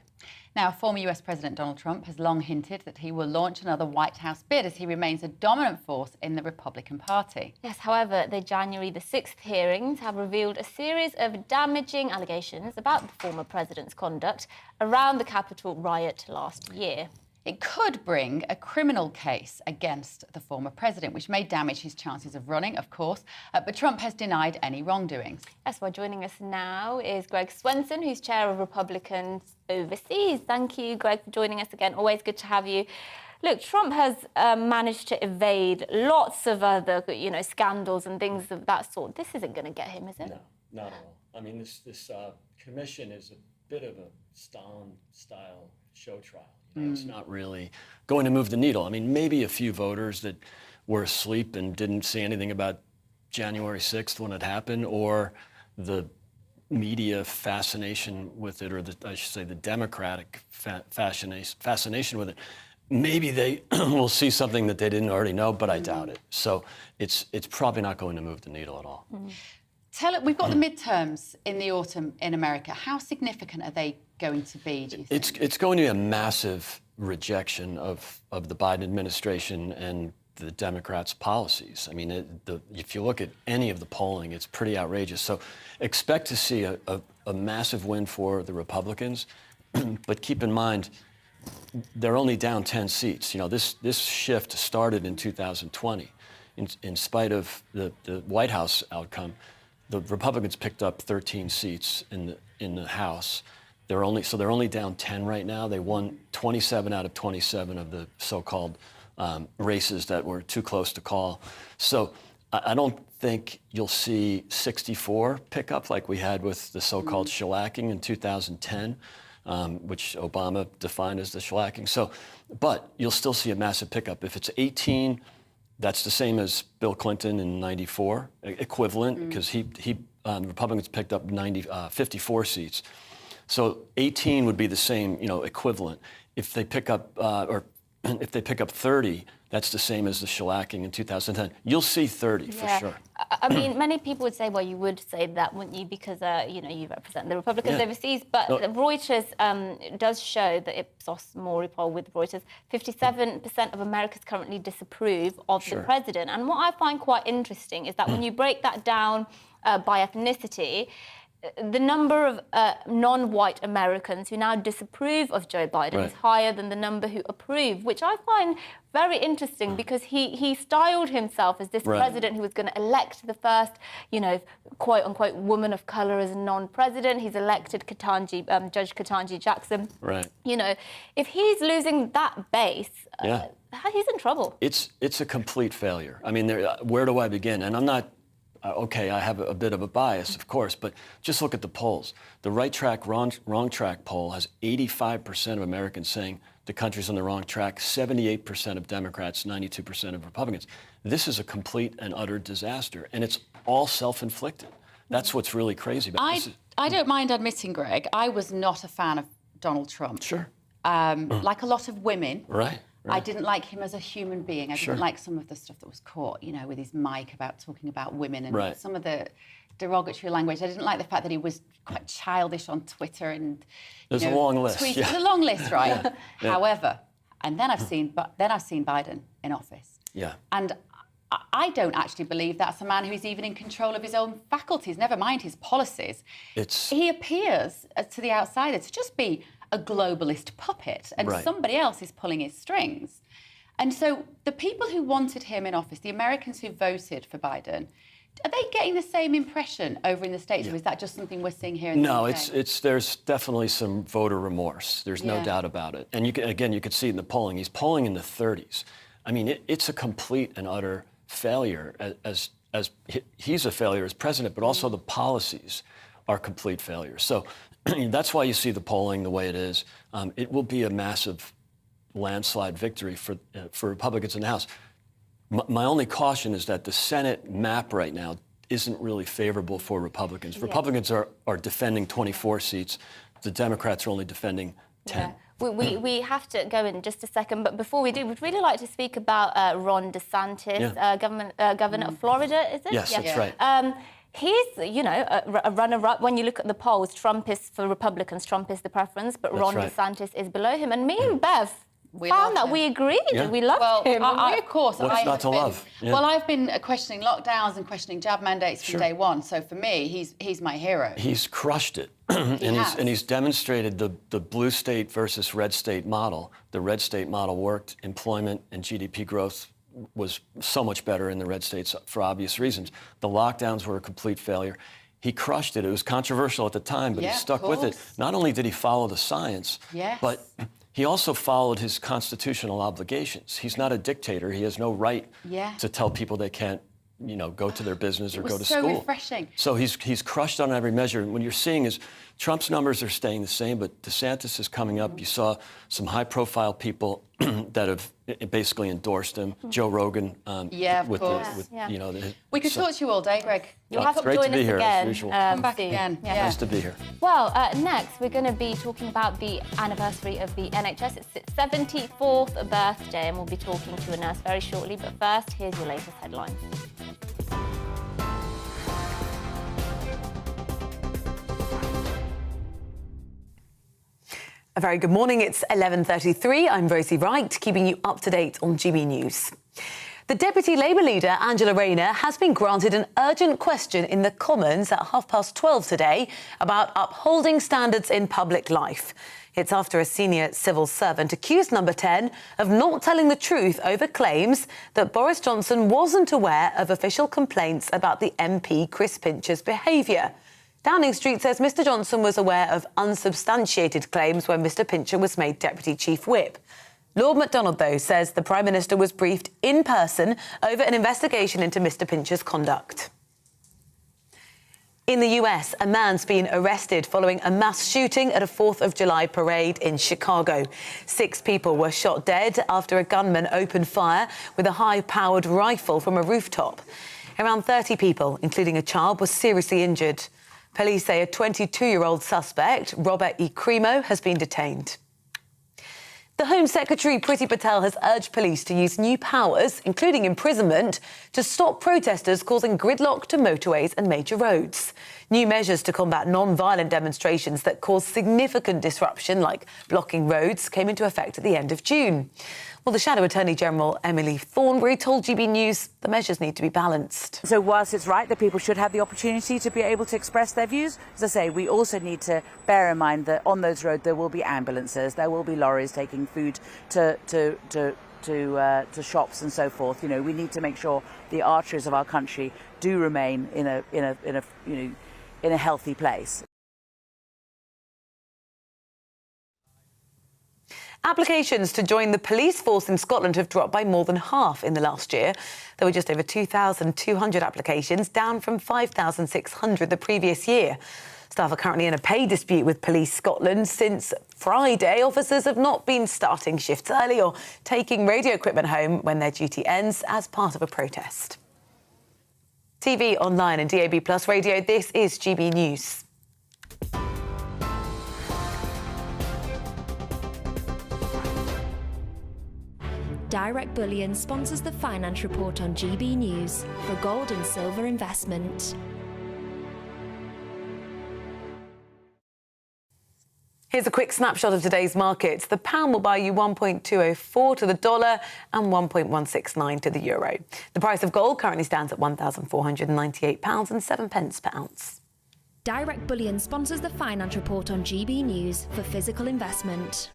Now, former US President Donald Trump has long hinted that he will launch another White House bid as he remains a dominant force in the Republican Party. Yes, however, the January the 6th hearings have revealed a series of damaging allegations about the former president's conduct around the Capitol riot last year. It could bring a criminal case against the former president, which may damage his chances of running, of course. But Trump has denied any wrongdoings. That's why joining us now is Greg Swenson, who's chair of Republicans Overseas. Thank you, Greg, for joining us again. Always good to have you. Look, Trump has managed to evade lots of other, scandals and things of that sort. This isn't going to get him, is it? No, not at all. I mean, this commission is a bit of a Stalin-style show trial. It's not really going to move the needle. I mean, maybe a few voters that were asleep and didn't see anything about January 6th when it happened, or the media fascination with it, or I should say the Democratic fascination with it. Maybe they will see something that they didn't already know, but I doubt it. So it's probably not going to move the needle at all. We've got the midterms in the autumn in America. How significant are they going to be, do you think? It's going to be a massive rejection of the Biden administration and the Democrats' policies. I mean, if you look at any of the polling, it's pretty outrageous. So expect to see a massive win for the Republicans, but keep in mind, they're only down 10 seats. This shift started in 2020. In spite of the White House outcome, the Republicans picked up 13 seats in the House. They're only down 10 right now. They won 27 out of 27 of the so-called races that were too close to call. So I don't think you'll see 64 pick up like we had with the so-called shellacking in 2010. Which Obama defined as the shellacking. But you'll still see a massive pickup. If it's 18, that's the same as Bill Clinton in '94, equivalent, because the Republicans picked up 54 seats. So 18 would be the same, equivalent. If they pick up, if they pick up 30, that's the same as the shellacking in 2010. You'll see 30 for sure. I mean, many people would say, well, you would say that, wouldn't you? Because, you represent the Republicans overseas. But Reuters does show that Ipsos Mori poll with Reuters, 57% of Americans currently disapprove of the president. And what I find quite interesting is that when you break that down by ethnicity, the number of non-white Americans who now disapprove of Joe Biden is higher than the number who approve, which I find very interesting because he styled himself as this president who was going to elect the first, quote-unquote woman of colour as a non-president. He's elected Judge Ketanji Jackson. Right. If he's losing that base, he's in trouble. It's a complete failure. I mean, where do I begin? And I'm not... okay, I have a bit of a bias, of course, but just look at the polls. The right track, wrong track poll has 85% of Americans saying the country's on the wrong track, 78% of Democrats, 92% of Republicans. This is a complete and utter disaster, and it's all self-inflicted. That's what's really crazy about this. I don't mind admitting, Greg, I was not a fan of Donald Trump. Sure. Like a lot of women. Right. I didn't like him as a human being. I didn't like some of the stuff that was caught, with his mic about talking about women and some of the derogatory language. I didn't like the fact that he was quite childish on Twitter and there's a long list. There's a long list, right? However, and then I've seen Biden in office. Yeah. And I don't actually believe that's a man who's even in control of his own faculties, never mind his policies. He appears to the outsider to just be a globalist puppet, and somebody else is pulling his strings. And so the people who wanted him in office, the Americans who voted for Biden, are they getting the same impression over in the States, or is that just something we're seeing here in the UK? No, there's definitely some voter remorse. There's no doubt about it. And you could see it in the polling. He's polling in the 30s. I mean, it's a complete and utter failure as he's a failure as president, but also the policies are complete failures. So that's why you see the polling the way it is. It will be a massive landslide victory for Republicans in the House. My only caution is that the Senate map right now isn't really favorable for Republicans. Yeah. Republicans are defending 24 seats. The Democrats are only defending 10. Yeah. We have to go in just a second, but before we do, we'd really like to speak about Ron DeSantis, governor of Florida, is it? Yes, that's right. He's, a runner-up. When you look at the polls, Trump is, for Republicans, Trump is the preference, but Ron DeSantis is below him. And me and Bev found that we agreed. Yeah. We loved him. Of course. What's not to love? Yeah. Well, I've been questioning lockdowns and questioning jab mandates from Sure. day one. So for me, he's my hero. He's crushed it. And he's demonstrated the blue state versus red state model. The red state model worked. Employment and GDP growth was so much better in the red states for obvious reasons. The lockdowns were a complete failure. He crushed it. It was controversial at the time, but he stuck with it. Not only did he follow the science, but he also followed his constitutional obligations. He's not a dictator. He has no right to tell people they can't, go to their business or go to school. So refreshing. So he's crushed on every measure. And what you're seeing is Trump's numbers are staying the same, but DeSantis is coming up. You saw some high-profile people that have basically endorsed him. Joe Rogan. Of course. We could talk to you all day, Greg. You'll have to join us again. Come back again. Nice to be here. Well, next we're going to be talking about the anniversary of the NHS. It's its 74th birthday, and we'll be talking to a nurse very shortly. But first, here's your latest headlines. A very good morning. It's 11:33. I'm Rosie Wright, keeping you up to date on GB News. The Deputy Labour leader, Angela Rayner, has been granted an urgent question in the Commons at 12:30 today about upholding standards in public life. It's after a senior civil servant accused Number 10 of not telling the truth over claims that Boris Johnson wasn't aware of official complaints about the MP Chris Pincher's behaviour. Downing Street says Mr Johnson was aware of unsubstantiated claims when Mr Pincher was made Deputy Chief Whip. Lord MacDonald, though, says the Prime Minister was briefed in person over an investigation into Mr Pincher's conduct. In the US, a man's been arrested following a mass shooting at a 4th of July parade in Chicago. 6 people were shot dead after a gunman opened fire with a high-powered rifle from a rooftop. Around 30 people, including a child, were seriously injured. Police say a 22-year-old suspect, Robert E. Cremo, has been detained. The Home Secretary, Priti Patel, has urged police to use new powers, including imprisonment, to stop protesters causing gridlock to motorways and major roads. New measures to combat non-violent demonstrations that cause significant disruption, like blocking roads, came into effect at the end of June. Well, the Shadow Attorney General, Emily Thornberry, told GB News the measures need to be balanced. So whilst it's right that people should have the opportunity to be able to express their views, as I say, we also need to bear in mind that on those roads there will be ambulances, there will be lorries taking food to shops and so forth. We need to make sure the arteries of our country do remain in a healthy place. Applications to join the police force in Scotland have dropped by more than half in the last year. There were just over 2,200 applications, down from 5,600 the previous year. Staff are currently in a pay dispute with Police Scotland. Since Friday, officers have not been starting shifts early or taking radio equipment home when their duty ends as part of a protest. TV, online and DAB+ radio, this is GB News. Direct Bullion sponsors the Finance Report on GB News for gold and silver investment. Here's a quick snapshot of today's markets. The pound will buy you 1.204 to the dollar and 1.169 to the euro. The price of gold currently stands at £1,498.07 per ounce. Direct Bullion sponsors the Finance Report on GB News for physical investment.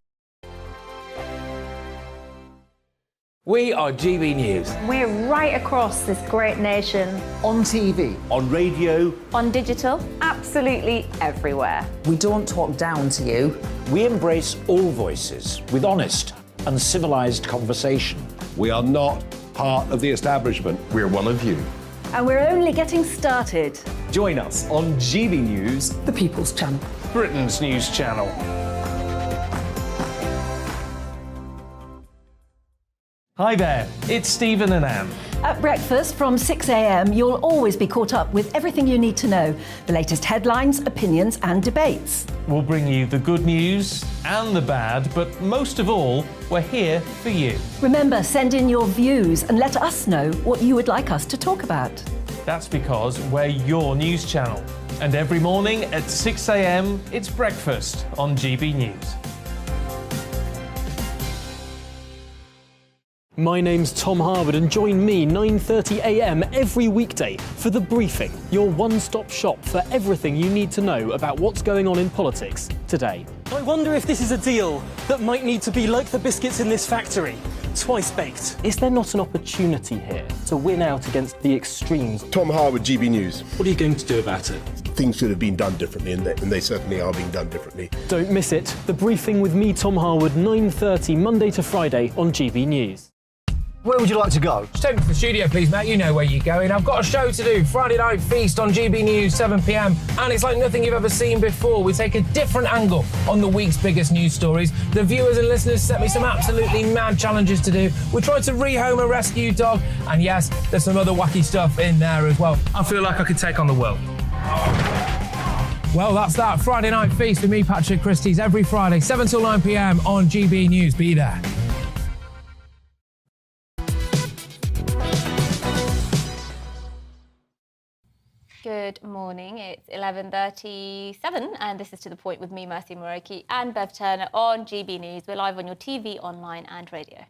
We are GB News. We're right across this great nation. On TV. On radio. On digital. Absolutely everywhere. We don't talk down to you. We embrace all voices with honest and civilised conversation. We are not part of the establishment. We're one of you. And we're only getting started. Join us on GB News, the People's Channel. Britain's news channel. Hi there, it's Stephen and Anne. At breakfast from 6 a.m, you'll always be caught up with everything you need to know, the latest headlines, opinions and debates. We'll bring you the good news and the bad, but most of all, we're here for you. Remember, send in your views and let us know what you would like us to talk about. That's because we're your news channel. And every morning at 6 a.m, it's breakfast on GB News. My name's Tom Harwood and join me 9:30 a.m. every weekday for The Briefing, your one-stop shop for everything you need to know about what's going on in politics today. I wonder if this is a deal that might need to be like the biscuits in this factory, twice baked. Is there not an opportunity here to win out against the extremes? Tom Harwood, GBNews. What are you going to do about it? Things should have been done differently, and they certainly are being done differently. Don't miss it. The Briefing with me, Tom Harwood, 9:30 Monday to Friday on GB News. Where would you like to go? Just take me to the studio, please, mate. You know where you're going. I've got a show to do. Friday Night Feast on GB News, 7 p.m. And it's like nothing you've ever seen before. We take a different angle on the week's biggest news stories. The viewers and listeners set me some absolutely mad challenges to do. We tried to rehome a rescue dog. And yes, there's some other wacky stuff in there as well. I feel like I could take on the world. Well, that's that. Friday Night Feast with me, Patrick Christie's, every Friday, 7 till 9 p.m. on GB News. Be there. Good morning. It's 11:37 and this is To The Point with me, Mercy Moroki, and Bev Turner on GB News. We're live on your TV, online and radio.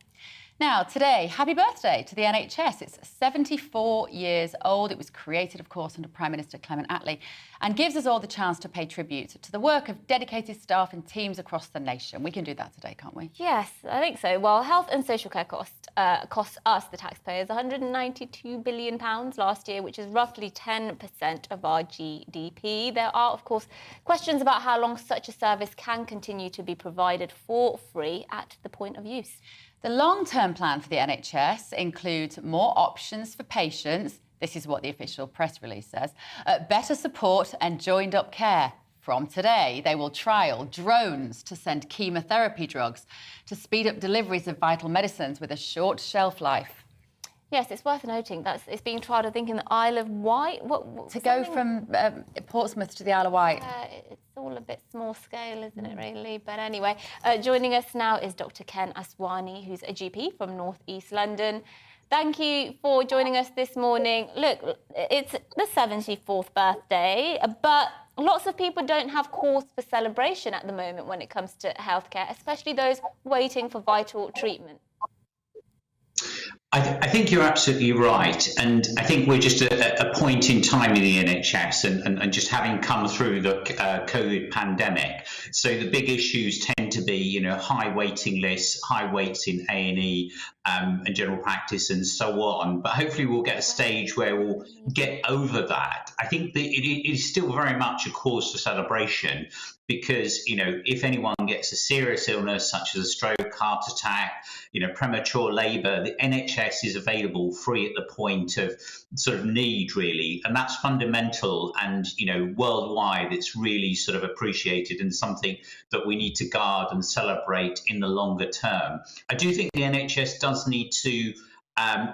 Now, today, happy birthday to the NHS. It's 74 years old. It was created, of course, under Prime Minister Clement Attlee and gives us all the chance to pay tribute to the work of dedicated staff and teams across the nation. We can do that today, can't we? Yes, I think so. Well, health and social care cost us, the taxpayers, £192 billion last year, which is roughly 10% of our GDP. There are, of course, questions about how long such a service can continue to be provided for free at the point of use. The long-term plan for the NHS includes more options for patients. This is what the official press release says. Better support and joined-up care. From today, they will trial drones to send chemotherapy drugs to speed up deliveries of vital medicines with a short shelf life. Yes, it's worth noting that it's being trialled, I think, in the Isle of Wight. To go from Portsmouth to the Isle of Wight. It's all a bit small scale, isn't it, really? But anyway, joining us now is Dr. Ken Aswani, who's a GP from North East London. Thank you for joining us this morning. Look, it's the 74th birthday, but lots of people don't have cause for celebration at the moment when it comes to healthcare, especially those waiting for vital treatment. I think you're absolutely right, and I think we're just at a point in time in the NHS and just having come through the COVID pandemic. So the big issues tend to be, high waiting lists, high waits in A&E and general practice and so on. But hopefully we'll get a stage where we'll get over that. I think that it is still very much a cause for celebration because, if anyone gets a serious illness such as a stroke, heart attack, premature labour, the NHS is available free at the point of sort of need, really. And that's fundamental. And, worldwide, it's really sort of appreciated and something that we need to guard and celebrate in the longer term. I do think the NHS does need to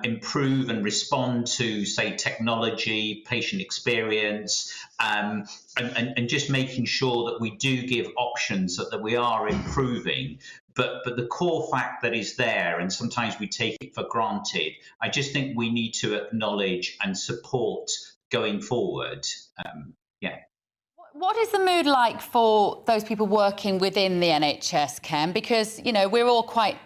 improve and respond to, say, technology, patient experience, and just making sure that we do give options that we are improving. But the core fact that is there, and sometimes we take it for granted, I just think we need to acknowledge and support going forward. What is the mood like for those people working within the NHS, Ken? Because, we're all quite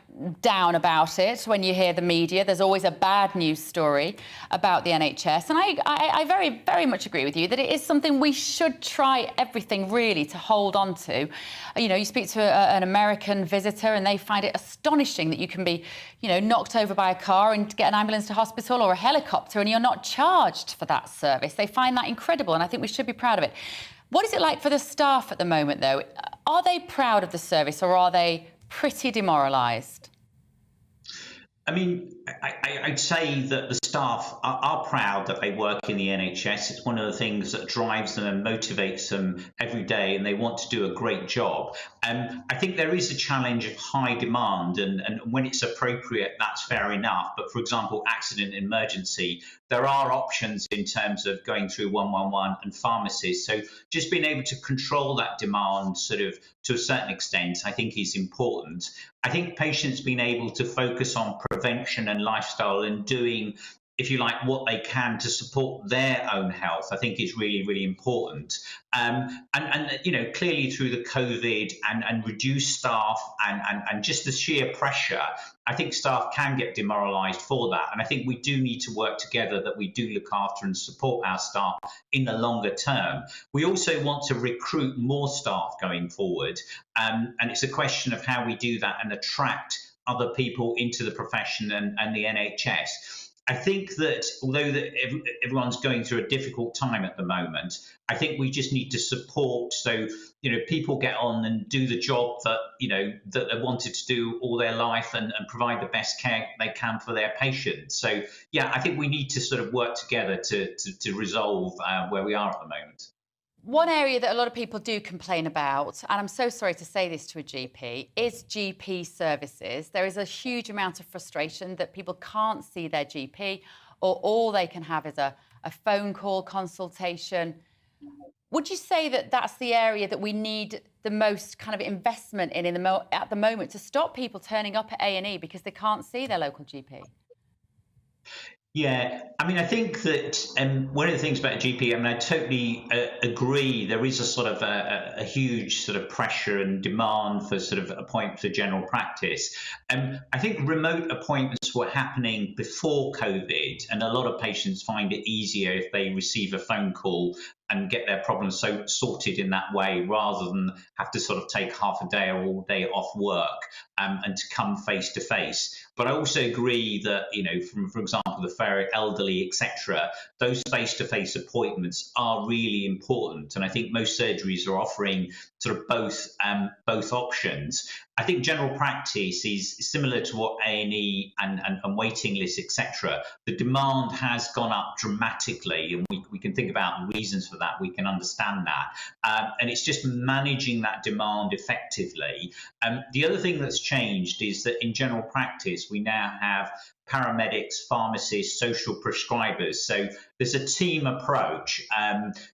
down about it when you hear the media. There's always a bad news story about the NHS. And I very, very much agree with you that it is something we should try everything really to hold on to. You speak to an American visitor and they find it astonishing that you can be, knocked over by a car and get an ambulance to hospital or a helicopter and you're not charged for that service. They find that incredible and I think we should be proud of it. What is it like for the staff at the moment, though? Are they proud of the service or are they pretty demoralised? I mean, I'd say that the staff are proud that they work in the NHS. It's one of the things that drives them and motivates them every day, and they want to do a great job. I think there is a challenge of high demand, and when it's appropriate, that's fair enough. But for example, accident and emergency, there are options in terms of going through 111 and pharmacies. So just being able to control that demand sort of to a certain extent, I think is important. I think patients being able to focus on prevention and lifestyle and doing if you like, what they can to support their own health, I think is really, really important. And clearly through the COVID and reduced staff and just the sheer pressure, I think staff can get demoralised for that. And I think we do need to work together, that we do look after and support our staff in the longer term. We also want to recruit more staff going forward. And it's a question of how we do that and attract other people into the profession and the NHS. I think that although everyone's going through a difficult time at the moment, I think we just need to support so people get on and do the job that that they wanted to do all their life and provide the best care they can for their patients. So yeah, I think we need to sort of work together to resolve where we are at the moment. One area that a lot of people do complain about, and I'm so sorry to say this to a GP, is GP services. There is a huge amount of frustration that people can't see their GP, or all they can have is a phone call consultation. Would you say that that's the area that we need the most kind of investment in at the moment to stop people turning up at A&E because they can't see their local GP? Yeah, I mean, I think that one of the things about GP, I mean, I totally agree. There is a sort of a huge sort of pressure and demand for sort of appointments for general practice. I think remote appointments were happening before COVID, and a lot of patients find it easier if they receive a phone call and get their problems sorted in that way, rather than have to sort of take half a day or all day off work and to come face to face. But I also agree that, for example, the very elderly, etc., those face-to-face appointments are really important. And I think most surgeries are offering sort of both options. I think general practice is similar to what A&E and waiting lists, etc. The demand has gone up dramatically, and we can think about the reasons for that. We can understand that. And it's just managing that demand effectively. The other thing that's changed is that in general practice, we now have paramedics, pharmacists, social prescribers. So there's a team approach.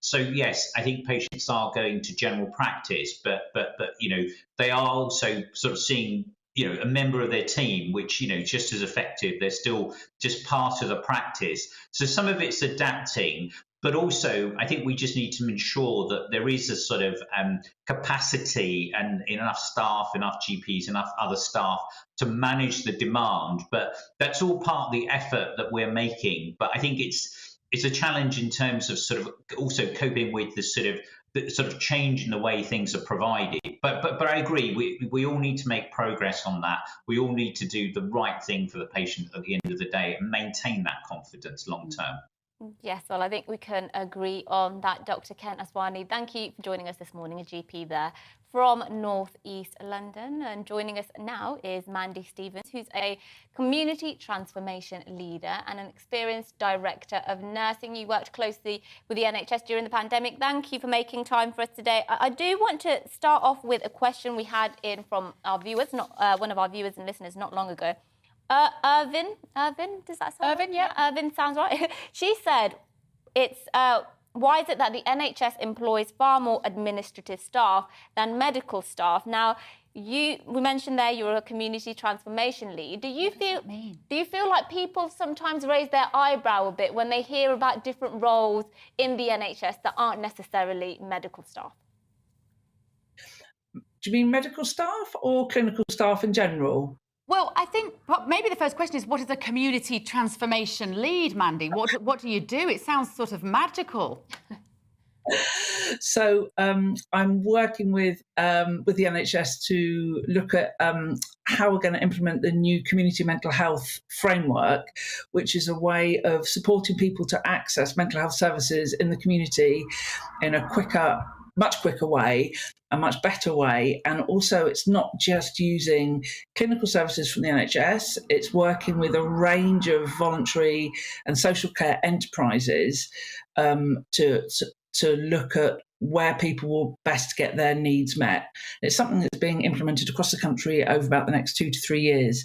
So yes, I think patients are going to general practice, but they are also sort of seeing a member of their team, which just as effective. They're still just part of the practice. So some of it's adapting. But also, I think we just need to ensure that there is a sort of capacity and enough staff, enough GPs, enough other staff to manage the demand. But that's all part of the effort that we're making. But I think it's a challenge in terms of sort of also coping with the sort of change in the way things are provided. But I agree, we all need to make progress on that. We all need to do the right thing for the patient at the end of the day and maintain that confidence long term. Yes, well, I think we can agree on that, Dr. Kent Aswani. Thank you for joining us this morning, a GP there from North East London. And joining us now is Mandy Stevens, who's a community transformation leader and an experienced director of nursing. You worked closely with the NHS during the pandemic. Thank you for making time for us today. I do want to start off with a question we had in from our viewers, one of our viewers and listeners not long ago. Irvin, does that sound Irvin, right? yeah. Irvin sounds right. She said, why is it that the NHS employs far more administrative staff than medical staff? Now, we mentioned there you're a community transformation lead. Do you feel like people sometimes raise their eyebrow a bit when they hear about different roles in the NHS that aren't necessarily medical staff? Do you mean medical staff or clinical staff in general? Well, I think maybe the first question is, what is a community transformation lead, Mandy? What do you do? It sounds sort of magical. So I'm working with the NHS to look at how we're going to implement the new community mental health framework, which is a way of supporting people to access mental health services in the community in a much quicker way, a much better way. And also it's not just using clinical services from the NHS, it's working with a range of voluntary and social care enterprises to look at where people will best get their needs met. It's something that's being implemented across the country over about the next 2 to 3 years.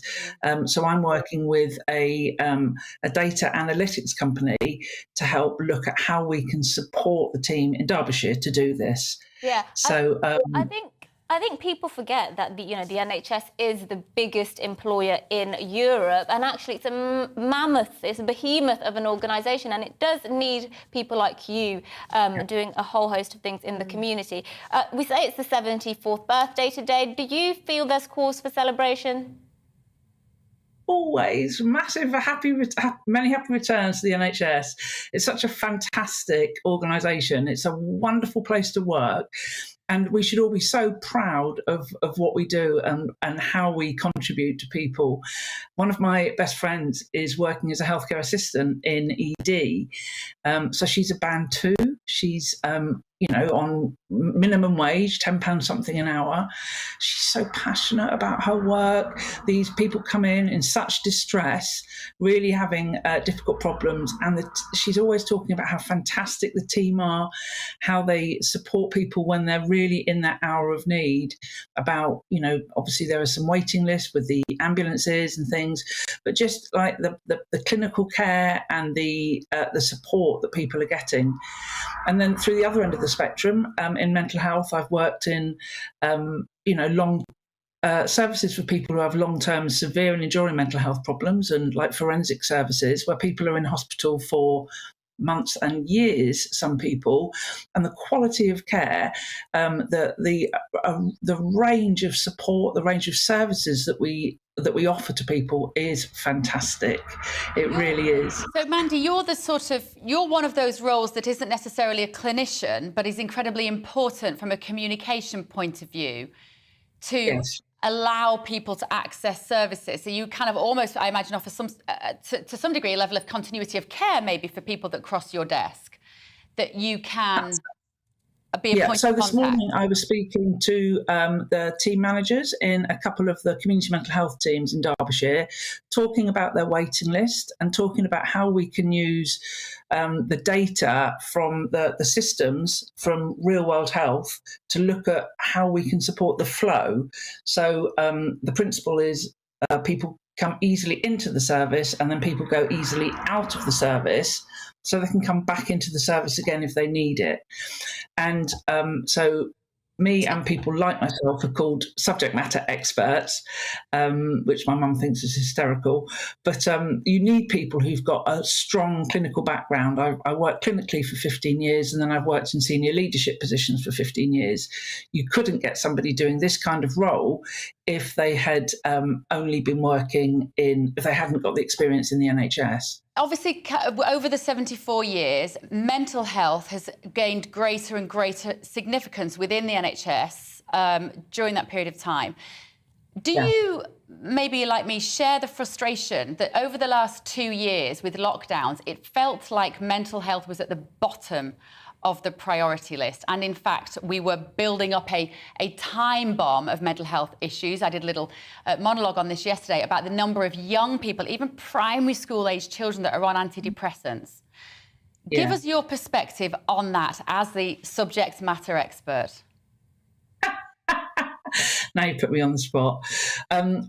So I'm working with a data analytics company to help look at how we can support the team in Derbyshire to do this. Yeah. So I think I think people forget that the NHS is the biggest employer in Europe, and actually it's a mammoth, it's a behemoth of an organisation, and it does need people like you doing a whole host of things in the community. We say it's the 74th birthday today. Do you feel there's cause for celebration? Always massive, many happy returns to the NHS. It's such a fantastic organisation. It's a wonderful place to work. And we should all be so proud of what we do and how we contribute to people. One of my best friends is working as a healthcare assistant in ED. So she's a band 2. She's, on minimum wage, £10 something an hour. She's so passionate about her work. These people come in such distress, really having difficult problems. And she's always talking about how fantastic the team are, how they support people when they're really in that hour of need. About, obviously there are some waiting lists with the ambulances and things, but just like the clinical care and the support that people are getting. And then through the other end of the spectrum, in mental health, I've worked in, long services for people who have long-term severe and enduring mental health problems, and like forensic services where people are in hospital for months and years, some people, and the quality of care, the range of support, the range of services that we offer to people is fantastic. It really is. So Mandy, you're one of those roles that isn't necessarily a clinician, but is incredibly important from a communication point of view to allow people to access services. So you kind of almost, I imagine, offer to some degree a level of continuity of care maybe for people that cross your desk, that you can be a point of contact. So this morning I was speaking to the team managers in a couple of the community mental health teams in Derbyshire, talking about their waiting list and talking about how we can use the data from the systems from real world health to look at how we can support the flow. So the principle is people come easily into the service and then people go easily out of the service, so they can come back into the service again if they need it. And so me and people like myself are called subject matter experts, which my mum thinks is hysterical. But you need people who've got a strong clinical background. I worked clinically for 15 years, and then I've worked in senior leadership positions for 15 years. You couldn't get somebody doing this kind of role if they had only been working if they hadn't got the experience in the NHS. Obviously, over the 74 years, mental health has gained greater and greater significance within the NHS during that period of time. Do you, maybe like me, share the frustration that over the last 2 years with lockdowns, it felt like mental health was at the bottom of the priority list, and in fact we were building up a time bomb of mental health issues? I did a little monologue on this yesterday about the number of young people, even primary school age children, that are on antidepressants. Give us your perspective on that as the subject matter expert. Now you put me on the spot.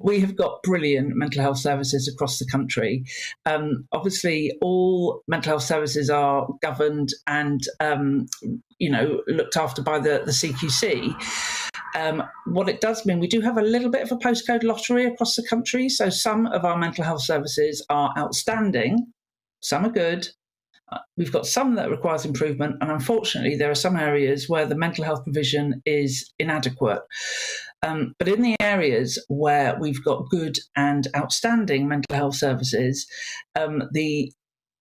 We have got brilliant mental health services across the country. Obviously, all mental health services are governed and, looked after by the CQC. What it does mean, we do have a little bit of a postcode lottery across the country. So some of our mental health services are outstanding, some are good. We've got some that requires improvement, and unfortunately there are some areas where the mental health provision is inadequate. But in the areas where we've got good and outstanding mental health services, the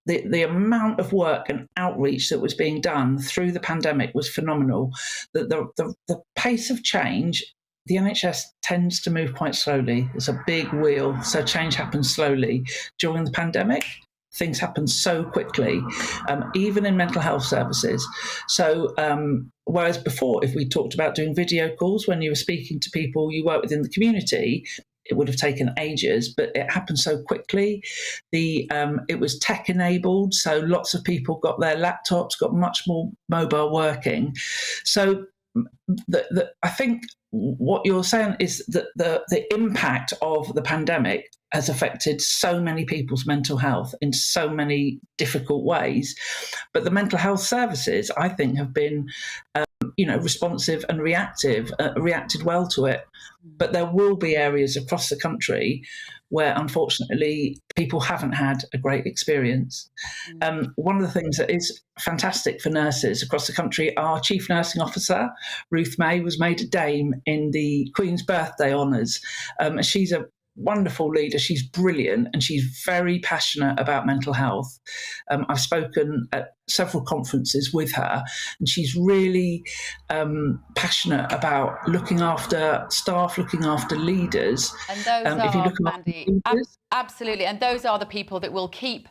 amount of work and outreach that was being done through the pandemic was phenomenal. The pace of change, the NHS tends to move quite slowly. It's a big wheel, so change happens slowly. During the pandemic, things happen so quickly, even in mental health services. So whereas before, if we talked about doing video calls when you were speaking to people you work within the community, it would have taken ages, but it happened so quickly. It was tech enabled, so lots of people got their laptops, got much more mobile working. So I think what you're saying is that the impact of the pandemic has affected so many people's mental health in so many difficult ways. But the mental health services, I think, have been responsive and reacted well to it. But there will be areas across the country where, unfortunately, people haven't had a great experience. One of the things that is fantastic for nurses across the country, our Chief Nursing Officer, Ruth May, was made a Dame in the Queen's Birthday Honours. She's a wonderful leader. She's brilliant and she's very passionate about mental health. I've spoken at several conferences with her and she's really passionate about looking after staff, looking after leaders. And those if you are, look Mandy, absolutely. And those are the people that will keep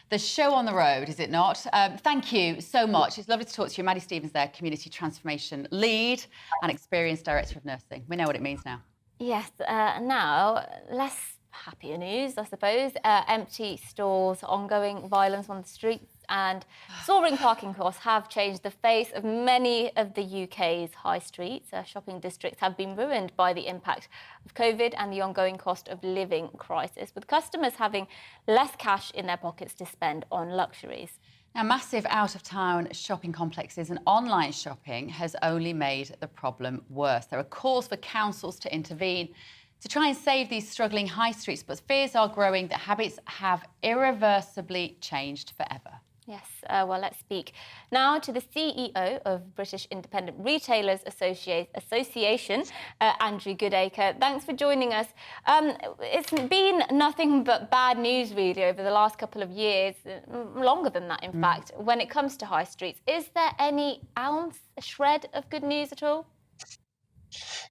the show on the road, is it not? Thank you so much. It's lovely to talk to you. Maddie Stevens there, Community Transformation Lead and Experienced Director of Nursing. We know what it means now. Yes, now less happier news, I suppose. Empty stores, ongoing violence on the streets and soaring parking costs have changed the face of many of the UK's high streets. Shopping districts have been ruined by the impact of COVID and the ongoing cost of living crisis, with customers having less cash in their pockets to spend on luxuries. Now, massive out-of-town shopping complexes and online shopping has only made the problem worse. There are calls for councils to intervene to try and save these struggling high streets, but fears are growing that habits have irreversibly changed forever. Yes, well, let's speak now to the CEO of British Independent Retailers Association, Andrew Goodacre. Thanks for joining us. It's been nothing but bad news, really, over the last couple of years, longer than that, in fact, when it comes to high streets. Is there any ounce, a shred of good news at all?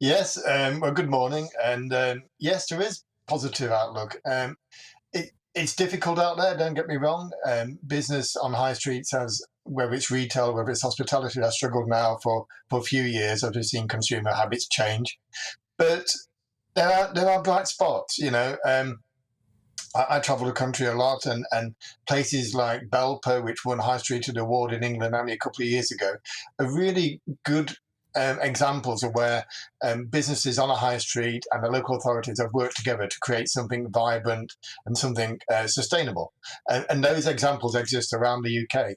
Yes, well, good morning. And yes, there is positive outlook. It's difficult out there, don't get me wrong. Business on high streets has, whether it's retail, whether it's hospitality, has struggled now for a few years. I've just seen consumer habits change. But there are bright spots, I travel the country a lot, and places like Belper, which won High Street Award in England only a couple of years ago, are really good examples of where businesses on a high street and the local authorities have worked together to create something vibrant and something sustainable. And those examples exist around the UK.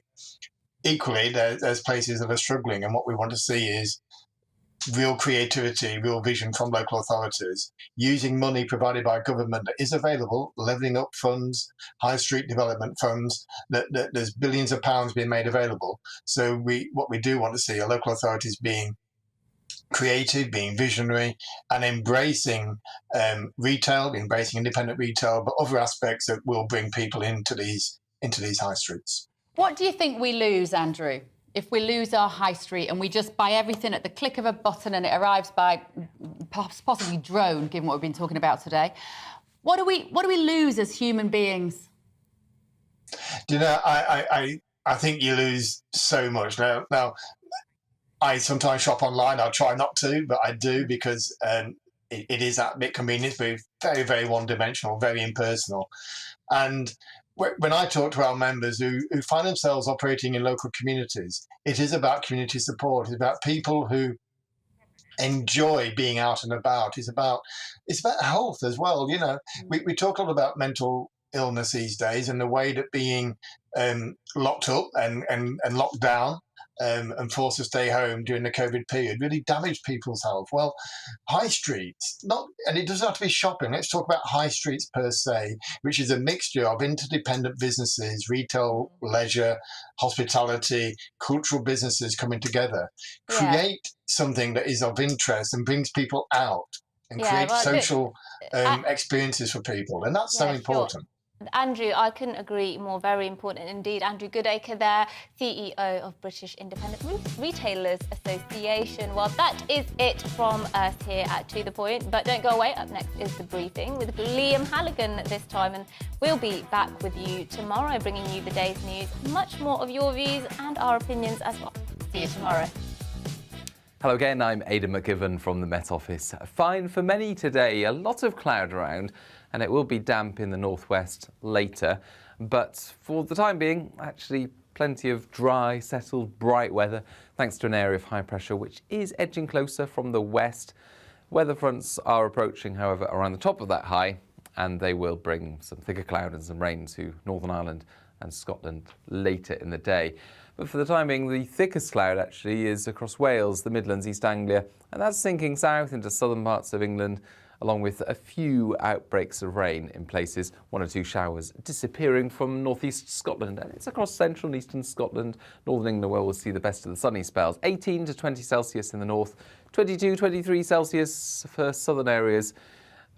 Equally, there's places that are struggling, and what we want to see is real creativity, real vision from local authorities, using money provided by government that is available, levelling up funds, high street development funds, that there's billions of pounds being made available. So what we do want to see are local authorities being creative, being visionary, and embracing retail, embracing independent retail, but other aspects that will bring people into these high streets. What do you think we lose, Andrew, if we lose our high street and we just buy everything at the click of a button and it arrives by possibly drone, given what we've been talking about today? What do we lose as human beings? I think you lose so much. Now, I sometimes shop online. I try not to, but I do because it is that bit convenient, but very, very one-dimensional, very impersonal. And when I talk to our members who find themselves operating in local communities, it is about community support. It's about people who enjoy being out and about. It's about health as well. We talk a lot about mental illness these days and the way that being locked up and locked down and forced to stay home during the COVID period really damaged people's health. Well, high streets, and it doesn't have to be shopping. Let's talk about high streets per se, which is a mixture of interdependent businesses, retail, leisure, hospitality, cultural businesses coming together. Create something that is of interest and brings people out and create social experiences for people. And that's so important. Andrew, I couldn't agree more. Very important indeed. Andrew Goodacre there, CEO of British Independent Retailers Association. Well, that is it from us here at To The Point. But don't go away. Up next is The Briefing with Liam Halligan this time. And we'll be back with you tomorrow, bringing you the day's news, much more of your views and our opinions as well. See you tomorrow. Hello again, I'm Aidan McGivern from the Met Office. Fine for many today, a lot of cloud around, and it will be damp in the northwest later. But for the time being, actually plenty of dry, settled, bright weather, thanks to an area of high pressure which is edging closer from the west. Weather fronts are approaching, however, around the top of that high, and they will bring some thicker cloud and some rain to Northern Ireland and Scotland later in the day. But for the time being, the thickest cloud actually is across Wales, the Midlands, East Anglia, and that's sinking south into southern parts of England, along with a few outbreaks of rain in places, 1 or 2 showers disappearing from northeast Scotland. And it's across central and eastern Scotland, northern England where we'll see the best of the sunny spells. 18 to 20 Celsius in the north, 22, 23 Celsius for southern areas.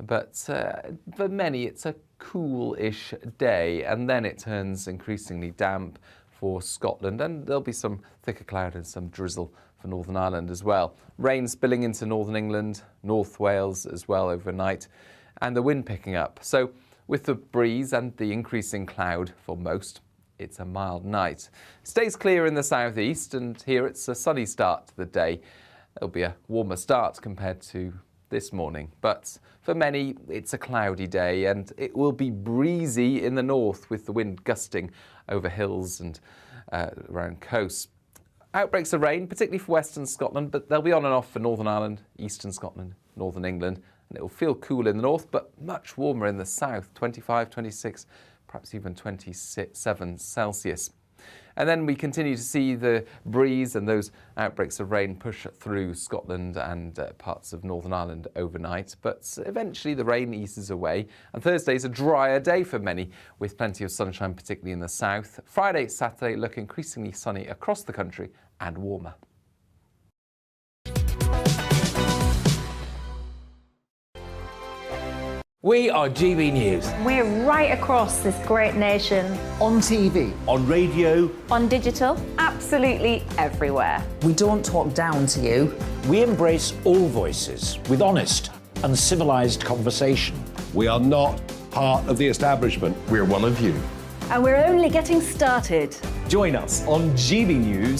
But for many, it's a cool-ish day, and then it turns increasingly damp for Scotland, and there'll be some thicker cloud and some drizzle for Northern Ireland as well. Rain spilling into northern England, North Wales as well overnight, and the wind picking up. So with the breeze and the increasing cloud for most, it's a mild night. Stays clear in the southeast, and here it's a sunny start to the day. There'll be a warmer start compared to this morning, but for many it's a cloudy day, and it will be breezy in the north with the wind gusting over hills and around coasts. Outbreaks of rain, particularly for western Scotland, but they'll be on and off for Northern Ireland, eastern Scotland, northern England, and it will feel cool in the north, but much warmer in the south, 25, 26, perhaps even 27 Celsius. And then we continue to see the breeze and those outbreaks of rain push through Scotland and parts of Northern Ireland overnight. But eventually the rain eases away. And Thursday's a drier day for many, with plenty of sunshine, particularly in the south. Friday, Saturday look increasingly sunny across the country and warmer. We are GB News. We're right across this great nation. On TV. On radio. On digital. Absolutely everywhere. We don't talk down to you. We embrace all voices with honest and civilised conversation. We are not part of the establishment. We're one of you. And we're only getting started. Join us on GB News